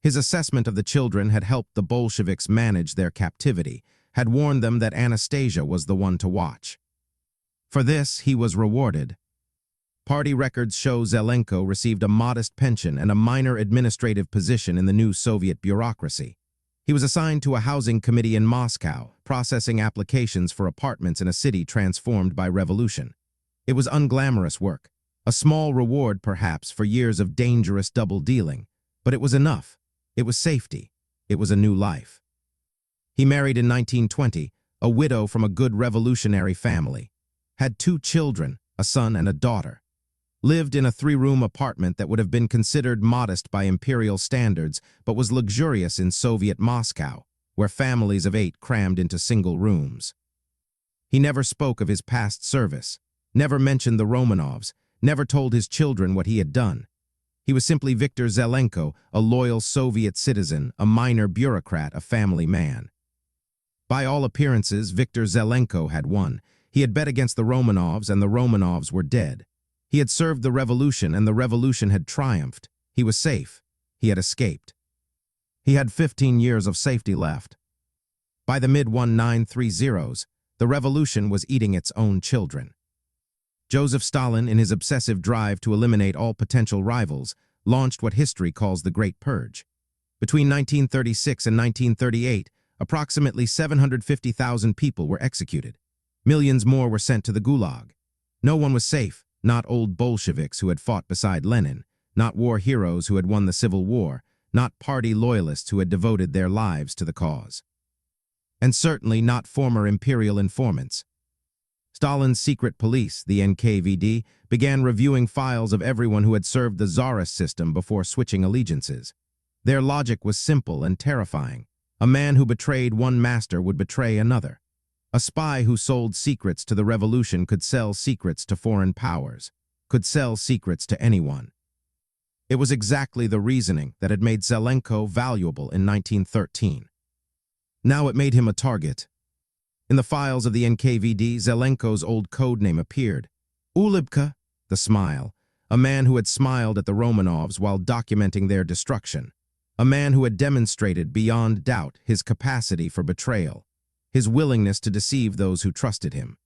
His assessment of the children had helped the Bolsheviks manage their captivity, had warned them that Anastasia was the one to watch. For this, he was rewarded. Party records show Zelenko received a modest pension and a minor administrative position in the new Soviet bureaucracy. He was assigned to a housing committee in Moscow, processing applications for apartments in a city transformed by revolution. It was unglamorous work, a small reward perhaps for years of dangerous double-dealing, but it was enough. It was safety. It was a new life. He married in 1920, a widow from a good revolutionary family, had 2 children, a son and a daughter, lived in a 3-room apartment that would have been considered modest by imperial standards, but was luxurious in Soviet Moscow, where families of 8 crammed into single rooms. He never spoke of his past service, never mentioned the Romanovs, never told his children what he had done. He was simply Viktor Zelenko, a loyal Soviet citizen, a minor bureaucrat, a family man. By all appearances, Viktor Zelenko had won. He had bet against the Romanovs, and the Romanovs were dead. He had served the revolution, and the revolution had triumphed. He was safe. He had escaped. He had 15 years of safety left. By the mid-1930s, the revolution was eating its own children. Joseph Stalin, in his obsessive drive to eliminate all potential rivals, launched what history calls the Great Purge. Between 1936 and 1938, approximately 750,000 people were executed. Millions more were sent to the Gulag. No one was safe, not old Bolsheviks who had fought beside Lenin, not war heroes who had won the Civil War, not party loyalists who had devoted their lives to the cause. And certainly not former imperial informants. Stalin's secret police, the NKVD, began reviewing files of everyone who had served the Tsarist system before switching allegiances. Their logic was simple and terrifying. A man who betrayed one master would betray another. A spy who sold secrets to the revolution could sell secrets to foreign powers, could sell secrets to anyone. It was exactly the reasoning that had made Zelenko valuable in 1913. Now it made him a target. In the files of the NKVD, Zelenko's old codename appeared. Ulybka, the smile, a man who had smiled at the Romanovs while documenting their destruction. A man who had demonstrated beyond doubt his capacity for betrayal, his willingness to deceive those who trusted him.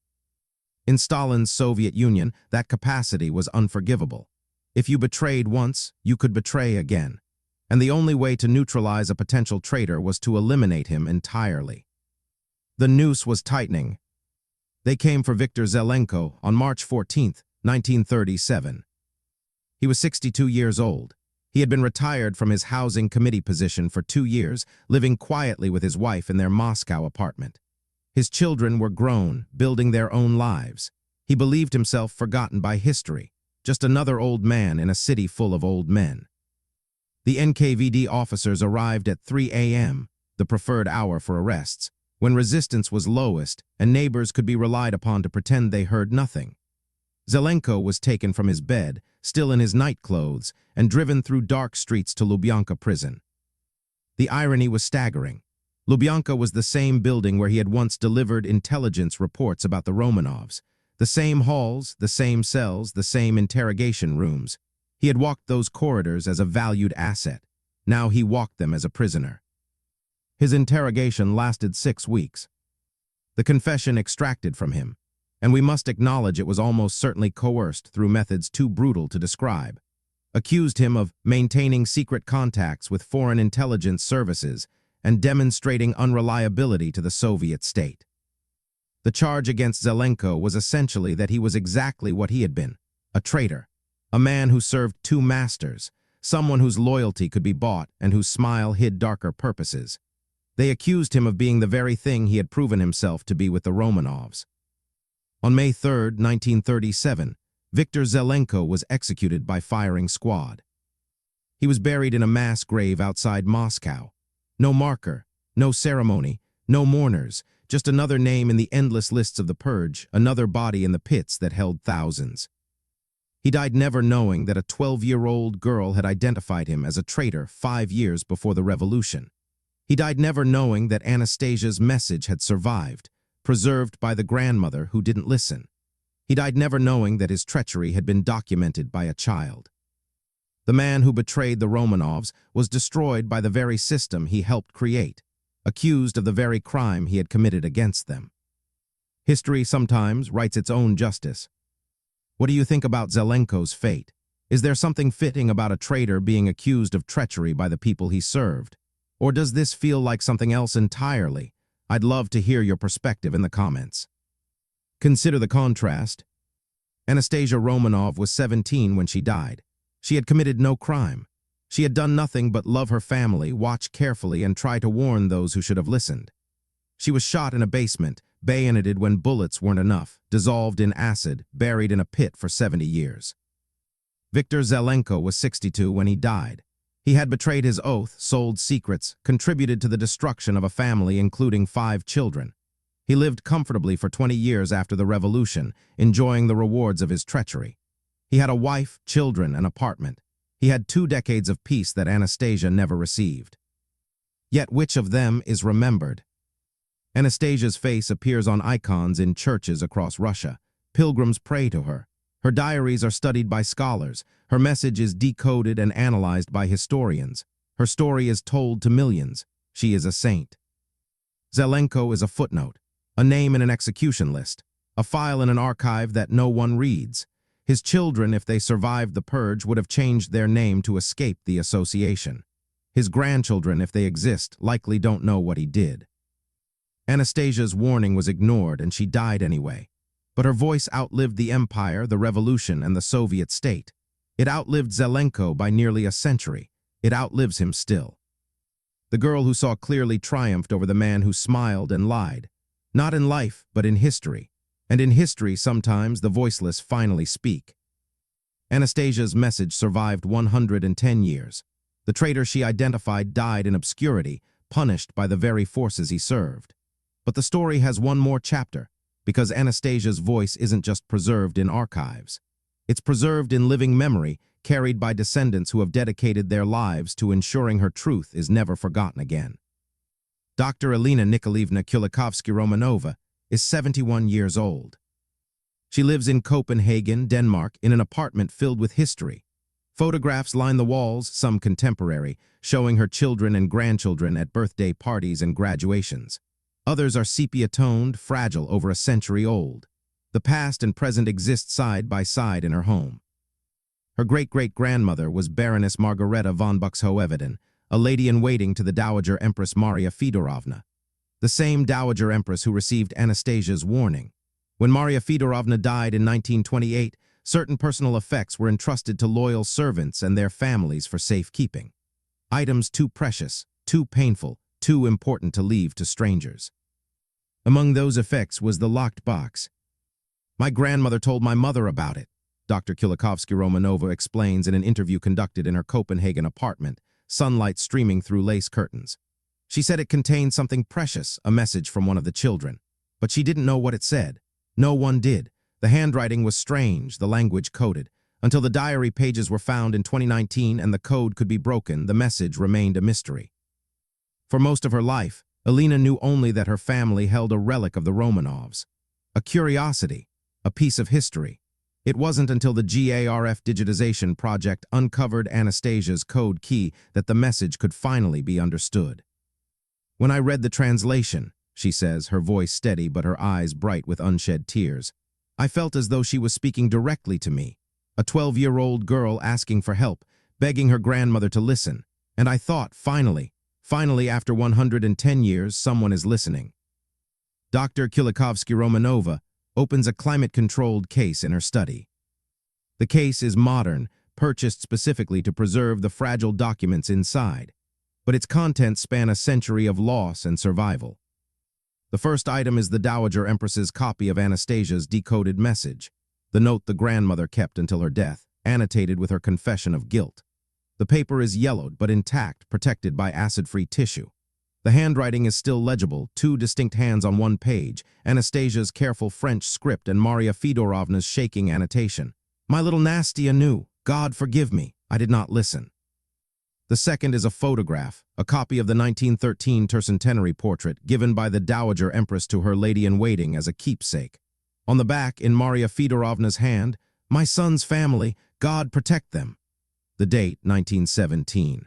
In Stalin's Soviet Union, that capacity was unforgivable. If you betrayed once, you could betray again. And the only way to neutralize a potential traitor was to eliminate him entirely. The noose was tightening. They came for Viktor Zelenko on March 14, 1937. He was 62 years old. He had been retired from his housing committee position for 2 years, living quietly with his wife in their Moscow apartment. His children were grown, building their own lives. He believed himself forgotten by history, just another old man in a city full of old men. The NKVD officers arrived at 3 a.m., the preferred hour for arrests, when resistance was lowest and neighbors could be relied upon to pretend they heard nothing. Zelenko was taken from his bed, still in his nightclothes, and driven through dark streets to Lubyanka prison. The irony was staggering. Lubyanka was the same building where he had once delivered intelligence reports about the Romanovs. The same halls, the same cells, the same interrogation rooms. He had walked those corridors as a valued asset. Now he walked them as a prisoner. His interrogation lasted 6 weeks. The confession extracted from him, and we must acknowledge it was almost certainly coerced through methods too brutal to describe, accused him of maintaining secret contacts with foreign intelligence services and demonstrating unreliability to the Soviet state. The charge against Zelenko was essentially that he was exactly what he had been, a traitor, a man who served two masters, someone whose loyalty could be bought and whose smile hid darker purposes. They accused him of being the very thing he had proven himself to be with the Romanovs. On May 3, 1937, Viktor Zelenko was executed by firing squad. He was buried in a mass grave outside Moscow. No marker, no ceremony, no mourners, just another name in the endless lists of the purge, another body in the pits that held thousands. He died never knowing that a 12-year-old girl had identified him as a traitor 5 years before the revolution. He died never knowing that Anastasia's message had survived, preserved by the grandmother who didn't listen. He died never knowing that his treachery had been documented by a child. The man who betrayed the Romanovs was destroyed by the very system he helped create, accused of the very crime he had committed against them. History sometimes writes its own justice. What do you think about Zelenko's fate? Is there something fitting about a traitor being accused of treachery by the people he served? Or does this feel like something else entirely? I'd love to hear your perspective in the comments. Consider the contrast. Anastasia Romanov was 17 when she died. She had committed no crime. She had done nothing but love her family, watch carefully, and try to warn those who should have listened. She was shot in a basement, bayoneted when bullets weren't enough, dissolved in acid, buried in a pit for 70 years. Viktor Zelenko was 62 when he died. He had betrayed his oath, sold secrets, contributed to the destruction of a family including 5 children. He lived comfortably for 20 years after the revolution, enjoying the rewards of his treachery. He had a wife, children, and apartment. He had 2 decades of peace that Anastasia never received. Yet which of them is remembered? Anastasia's face appears on icons in churches across Russia. Pilgrims pray to her. Her diaries are studied by scholars. Her message is decoded and analyzed by historians. Her story is told to millions. She is a saint. Zelenko is a footnote, a name in an execution list, a file in an archive that no one reads. His children, if they survived the purge, would have changed their name to escape the association. His grandchildren, if they exist, likely don't know what he did. Anastasia's warning was ignored and she died anyway. But her voice outlived the empire, the revolution, and the Soviet state. It outlived Zelenko by nearly a century. It outlives him still. The girl who saw clearly triumphed over the man who smiled and lied. Not in life, but in history. And in history, sometimes the voiceless finally speak. Anastasia's message survived 110 years. The traitor she identified died in obscurity, punished by the very forces he served. But the story has one more chapter, because Anastasia's voice isn't just preserved in archives. It's preserved in living memory, carried by descendants who have dedicated their lives to ensuring her truth is never forgotten again. Dr. Elena Nikolaevna Kulikovsky-Romanova is 71 years old. She lives in Copenhagen, Denmark, in an apartment filled with history. Photographs line the walls, some contemporary, showing her children and grandchildren at birthday parties and graduations. Others are sepia-toned, fragile, over a century old. The past and present exist side by side in her home. Her great-great-grandmother was Baroness Margareta von Buxhoeveden, a lady-in-waiting to the Dowager Empress Maria Feodorovna, the same Dowager Empress who received Anastasia's warning. When Maria Feodorovna died in 1928, certain personal effects were entrusted to loyal servants and their families for safekeeping. Items too precious, too painful, too important to leave to strangers. Among those effects was the locked box. My grandmother told my mother about it, Dr. Kulikovsky-Romanova explains in an interview conducted in her Copenhagen apartment, sunlight streaming through lace curtains. She said it contained something precious, a message from one of the children. But she didn't know what it said. No one did. The handwriting was strange, the language coded. Until the diary pages were found in 2019 and the code could be broken, the message remained a mystery. For most of her life, Elena knew only that her family held a relic of the Romanovs, a curiosity, a piece of history. It wasn't until the GARF digitization project uncovered Anastasia's code key that the message could finally be understood. When I read the translation, she says, her voice steady but her eyes bright with unshed tears, I felt as though she was speaking directly to me, a 12-year-old girl asking for help, begging her grandmother to listen, and I thought, finally, Finally, after 110 years, someone is listening. Dr. Kulikovsky-Romanova opens a climate-controlled case in her study. The case is modern, purchased specifically to preserve the fragile documents inside, but its contents span a century of loss and survival. The first item is the Dowager Empress's copy of Anastasia's decoded message, the note the grandmother kept until her death, annotated with her confession of guilt. The paper is yellowed but intact, protected by acid-free tissue. The handwriting is still legible, two distinct hands on one page, Anastasia's careful French script and Maria Fedorovna's shaking annotation. "My little Nastia knew. God forgive me. I did not listen." The second is a photograph, a copy of the 1913 tercentenary portrait given by the Dowager Empress to her lady-in-waiting as a keepsake. On the back, in Maria Fedorovna's hand, "My son's family, God protect them." The date, 1917.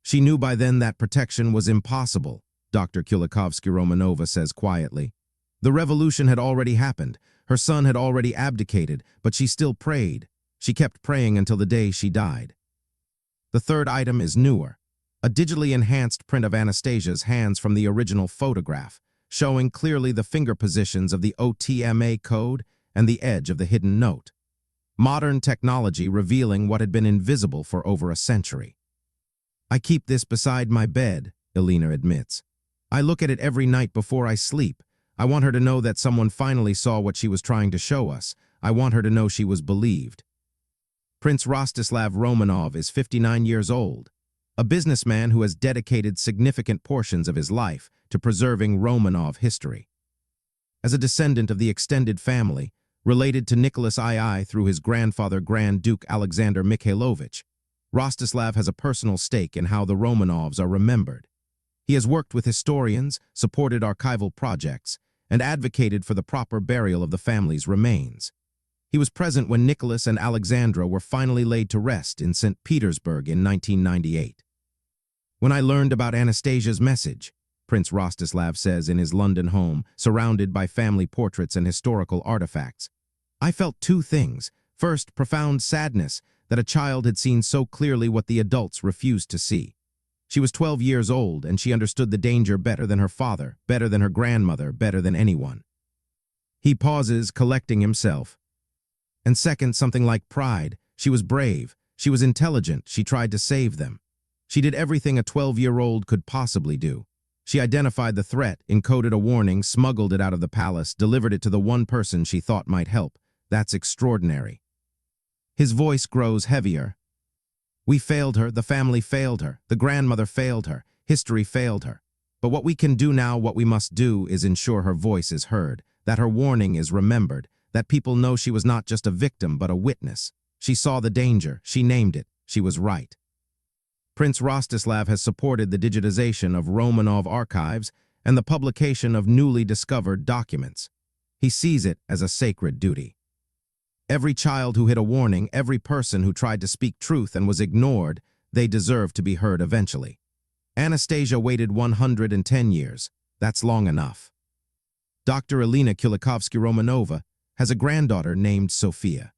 She knew by then that protection was impossible, Dr. Kulikovsky-Romanova says quietly. The revolution had already happened. Her son had already abdicated, but she still prayed. She kept praying until the day she died. The third item is newer, a digitally enhanced print of Anastasia's hands from the original photograph, showing clearly the finger positions of the OTMA code and the edge of the hidden note. Modern technology revealing what had been invisible for over a century. "I keep this beside my bed," Elena admits. "I look at it every night before I sleep. I want her to know that someone finally saw what she was trying to show us. I want her to know she was believed." Prince Rostislav Romanov is 59 years old, a businessman who has dedicated significant portions of his life to preserving Romanov history. As a descendant of the extended family, related to Nicholas II through his grandfather Grand Duke Alexander Mikhailovich, Rostislav has a personal stake in how the Romanovs are remembered. He has worked with historians, supported archival projects, and advocated for the proper burial of the family's remains. He was present when Nicholas and Alexandra were finally laid to rest in St. Petersburg in 1998. "When I learned about Anastasia's message," Prince Rostislav says in his London home, surrounded by family portraits and historical artifacts, "I felt two things. First, profound sadness that a child had seen so clearly what the adults refused to see. She was 12 years old, and she understood the danger better than her father, better than her grandmother, better than anyone." He pauses, collecting himself. And second, something like pride. She was brave. She was intelligent. She tried to save them. She did everything a 12-year-old could possibly do. She identified the threat, encoded a warning, smuggled it out of the palace, delivered it to the one person she thought might help. That's extraordinary. His voice grows heavier. "We failed her, the family failed her, the grandmother failed her, history failed her. But what we can do now, what we must do, is ensure her voice is heard, that her warning is remembered, that people know she was not just a victim but a witness. She saw the danger, she named it, she was right." Prince Rostislav has supported the digitization of Romanov archives and the publication of newly discovered documents. He sees it as a sacred duty. Every child who hid a warning, every person who tried to speak truth and was ignored, they deserve to be heard eventually. Anastasia waited 110 years. That's long enough. Dr. Elena Kulikovsky-Romanova has a granddaughter named Sophia.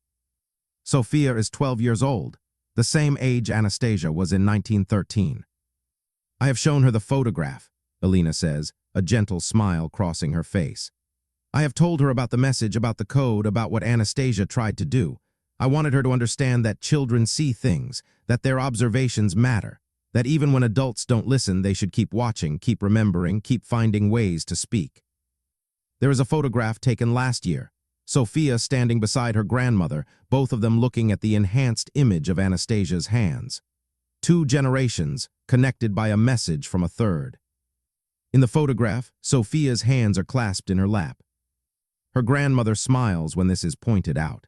Sophia is 12 years old, the same age Anastasia was in 1913. "I have shown her the photograph," Elena says, a gentle smile crossing her face. "I have told her about the message, about the code, about what Anastasia tried to do. I wanted her to understand that children see things, that their observations matter, that even when adults don't listen, they should keep watching, keep remembering, keep finding ways to speak." There is a photograph taken last year, Sophia standing beside her grandmother, both of them looking at the enhanced image of Anastasia's hands. Two generations, connected by a message from a third. In the photograph, Sophia's hands are clasped in her lap. Her grandmother smiles when this is pointed out.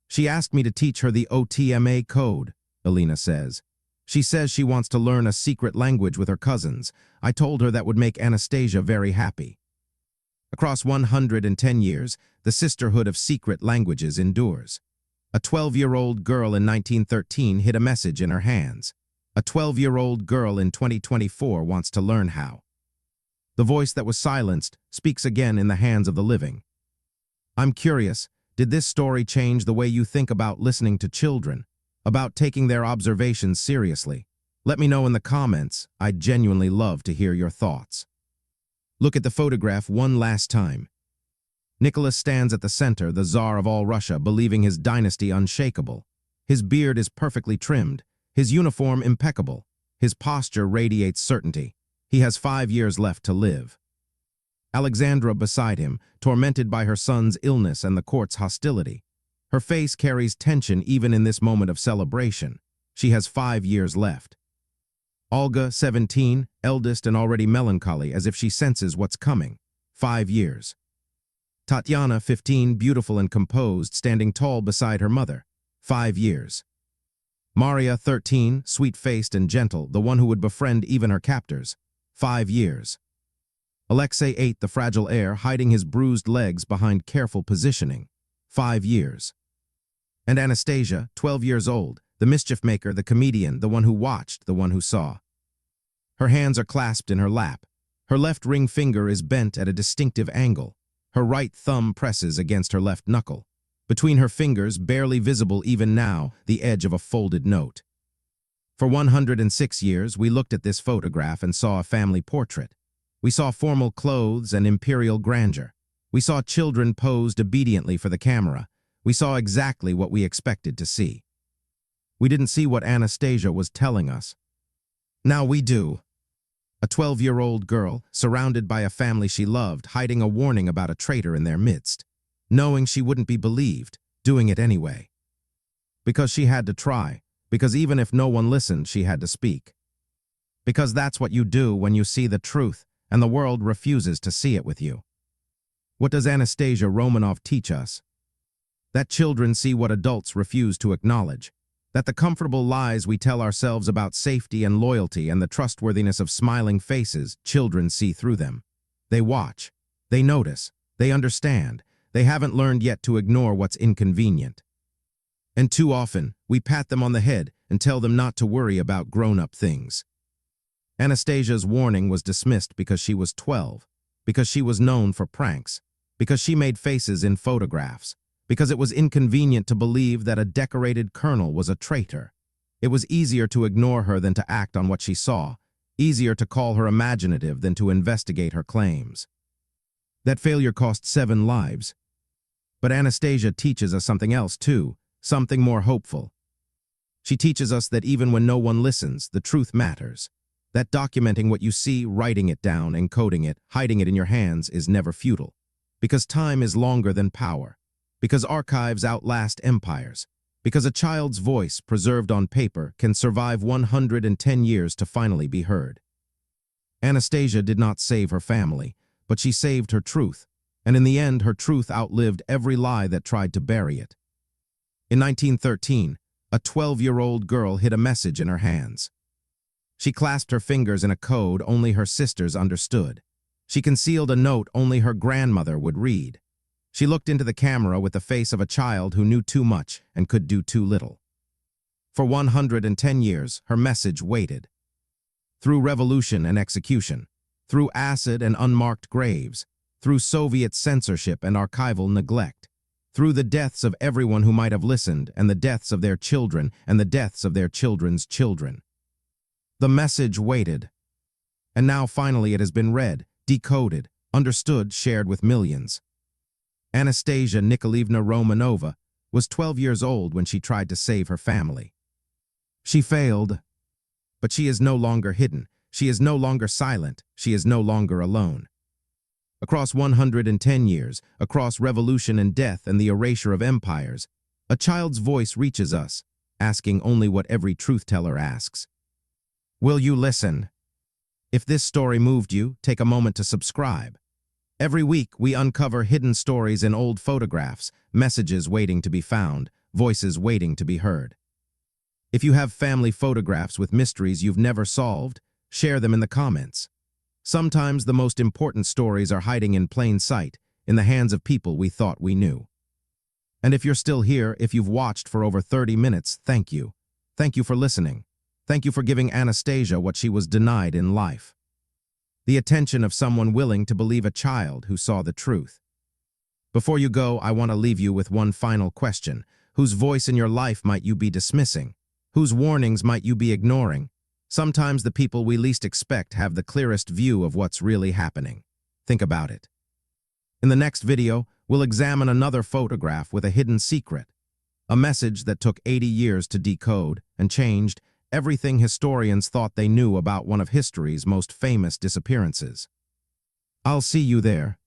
"She asked me to teach her the OTMA code," Elena says. "She says she wants to learn a secret language with her cousins. I told her that would make Anastasia very happy." Across 110 years, the sisterhood of secret languages endures. A 12-year-old girl in 1913 hid a message in her hands. A 12-year-old girl in 2024 wants to learn how. The voice that was silenced speaks again in the hands of the living. I'm curious, did this story change the way you think about listening to children, about taking their observations seriously? Let me know in the comments. I'd genuinely love to hear your thoughts. Look at the photograph one last time. Nicholas stands at the center, the Tsar of all Russia, believing his dynasty unshakable. His beard is perfectly trimmed, his uniform impeccable, his posture radiates certainty. He has 5 years left to live. Alexandra beside him, tormented by her son's illness and the court's hostility. Her face carries tension even in this moment of celebration. She has 5 years left. Olga, 17, eldest and already melancholy, as if she senses what's coming. 5 years. Tatiana, 15, beautiful and composed, standing tall beside her mother. 5 years. Maria, 13, sweet-faced and gentle, the one who would befriend even her captors. 5 years. Alexei, 8, the fragile heir, hiding his bruised legs behind careful positioning. 5 years. And Anastasia, 12 years old, the mischief maker, the comedian, the one who watched, the one who saw. Her hands are clasped in her lap. Her left ring finger is bent at a distinctive angle. Her right thumb presses against her left knuckle. Between her fingers, barely visible even now, the edge of a folded note. For 106 years, we looked at this photograph and saw a family portrait. We saw formal clothes and imperial grandeur. We saw children posed obediently for the camera. We saw exactly what we expected to see. We didn't see what Anastasia was telling us. Now we do. A 12-year-old girl, surrounded by a family she loved, hiding a warning about a traitor in their midst. Knowing she wouldn't be believed, doing it anyway. Because she had to try, because even if no one listened, she had to speak. Because that's what you do when you see the truth, and the world refuses to see it with you. What does Anastasia Romanov teach us? That children see what adults refuse to acknowledge. That the comfortable lies we tell ourselves about safety and loyalty and the trustworthiness of smiling faces, children see through them. They watch. They notice. They understand. They haven't learned yet to ignore what's inconvenient. And too often, we pat them on the head and tell them not to worry about grown-up things. Anastasia's warning was dismissed because she was 12, because she was known for pranks, because she made faces in photographs, because it was inconvenient to believe that a decorated colonel was a traitor. It was easier to ignore her than to act on what she saw, easier to call her imaginative than to investigate her claims. That failure cost 7 lives. But Anastasia teaches us something else too, something more hopeful. She teaches us that even when no one listens, the truth matters. That documenting what you see, writing it down, encoding it, hiding it in your hands is never futile. Because time is longer than power. Because archives outlast empires. Because a child's voice, preserved on paper, can survive 110 years to finally be heard. Anastasia did not save her family, but she saved her truth. And in the end, her truth outlived every lie that tried to bury it. In 1913, a 12-year-old girl hid a message in her hands. She clasped her fingers in a code only her sisters understood. She concealed a note only her grandmother would read. She looked into the camera with the face of a child who knew too much and could do too little. For 110 years, her message waited. Through revolution and execution, through acid and unmarked graves, through Soviet censorship and archival neglect, through the deaths of everyone who might have listened and the deaths of their children and the deaths of their children's children. The message waited. And now finally it has been read, decoded, understood, shared with millions. Anastasia Nikolaevna Romanova was 12 years old when she tried to save her family. She failed, but she is no longer hidden. She is no longer silent. She is no longer alone. Across 110 years, across revolution and death and the erasure of empires, a child's voice reaches us, asking only what every truth-teller asks. Will you listen? If this story moved you, take a moment to subscribe. Every week, we uncover hidden stories in old photographs, messages waiting to be found, voices waiting to be heard. If you have family photographs with mysteries you've never solved, share them in the comments. Sometimes the most important stories are hiding in plain sight, in the hands of people we thought we knew. And if you're still here, if you've watched for over 30 minutes, thank you. Thank you for listening. Thank you for giving Anastasia what she was denied in life. The attention of someone willing to believe a child who saw the truth. Before you go, I want to leave you with one final question. Whose voice in your life might you be dismissing? Whose warnings might you be ignoring? Sometimes the people we least expect have the clearest view of what's really happening. Think about it. In the next video, we'll examine another photograph with a hidden secret, a message that took 80 years to decode and changed everything historians thought they knew about one of history's most famous disappearances. I'll see you there.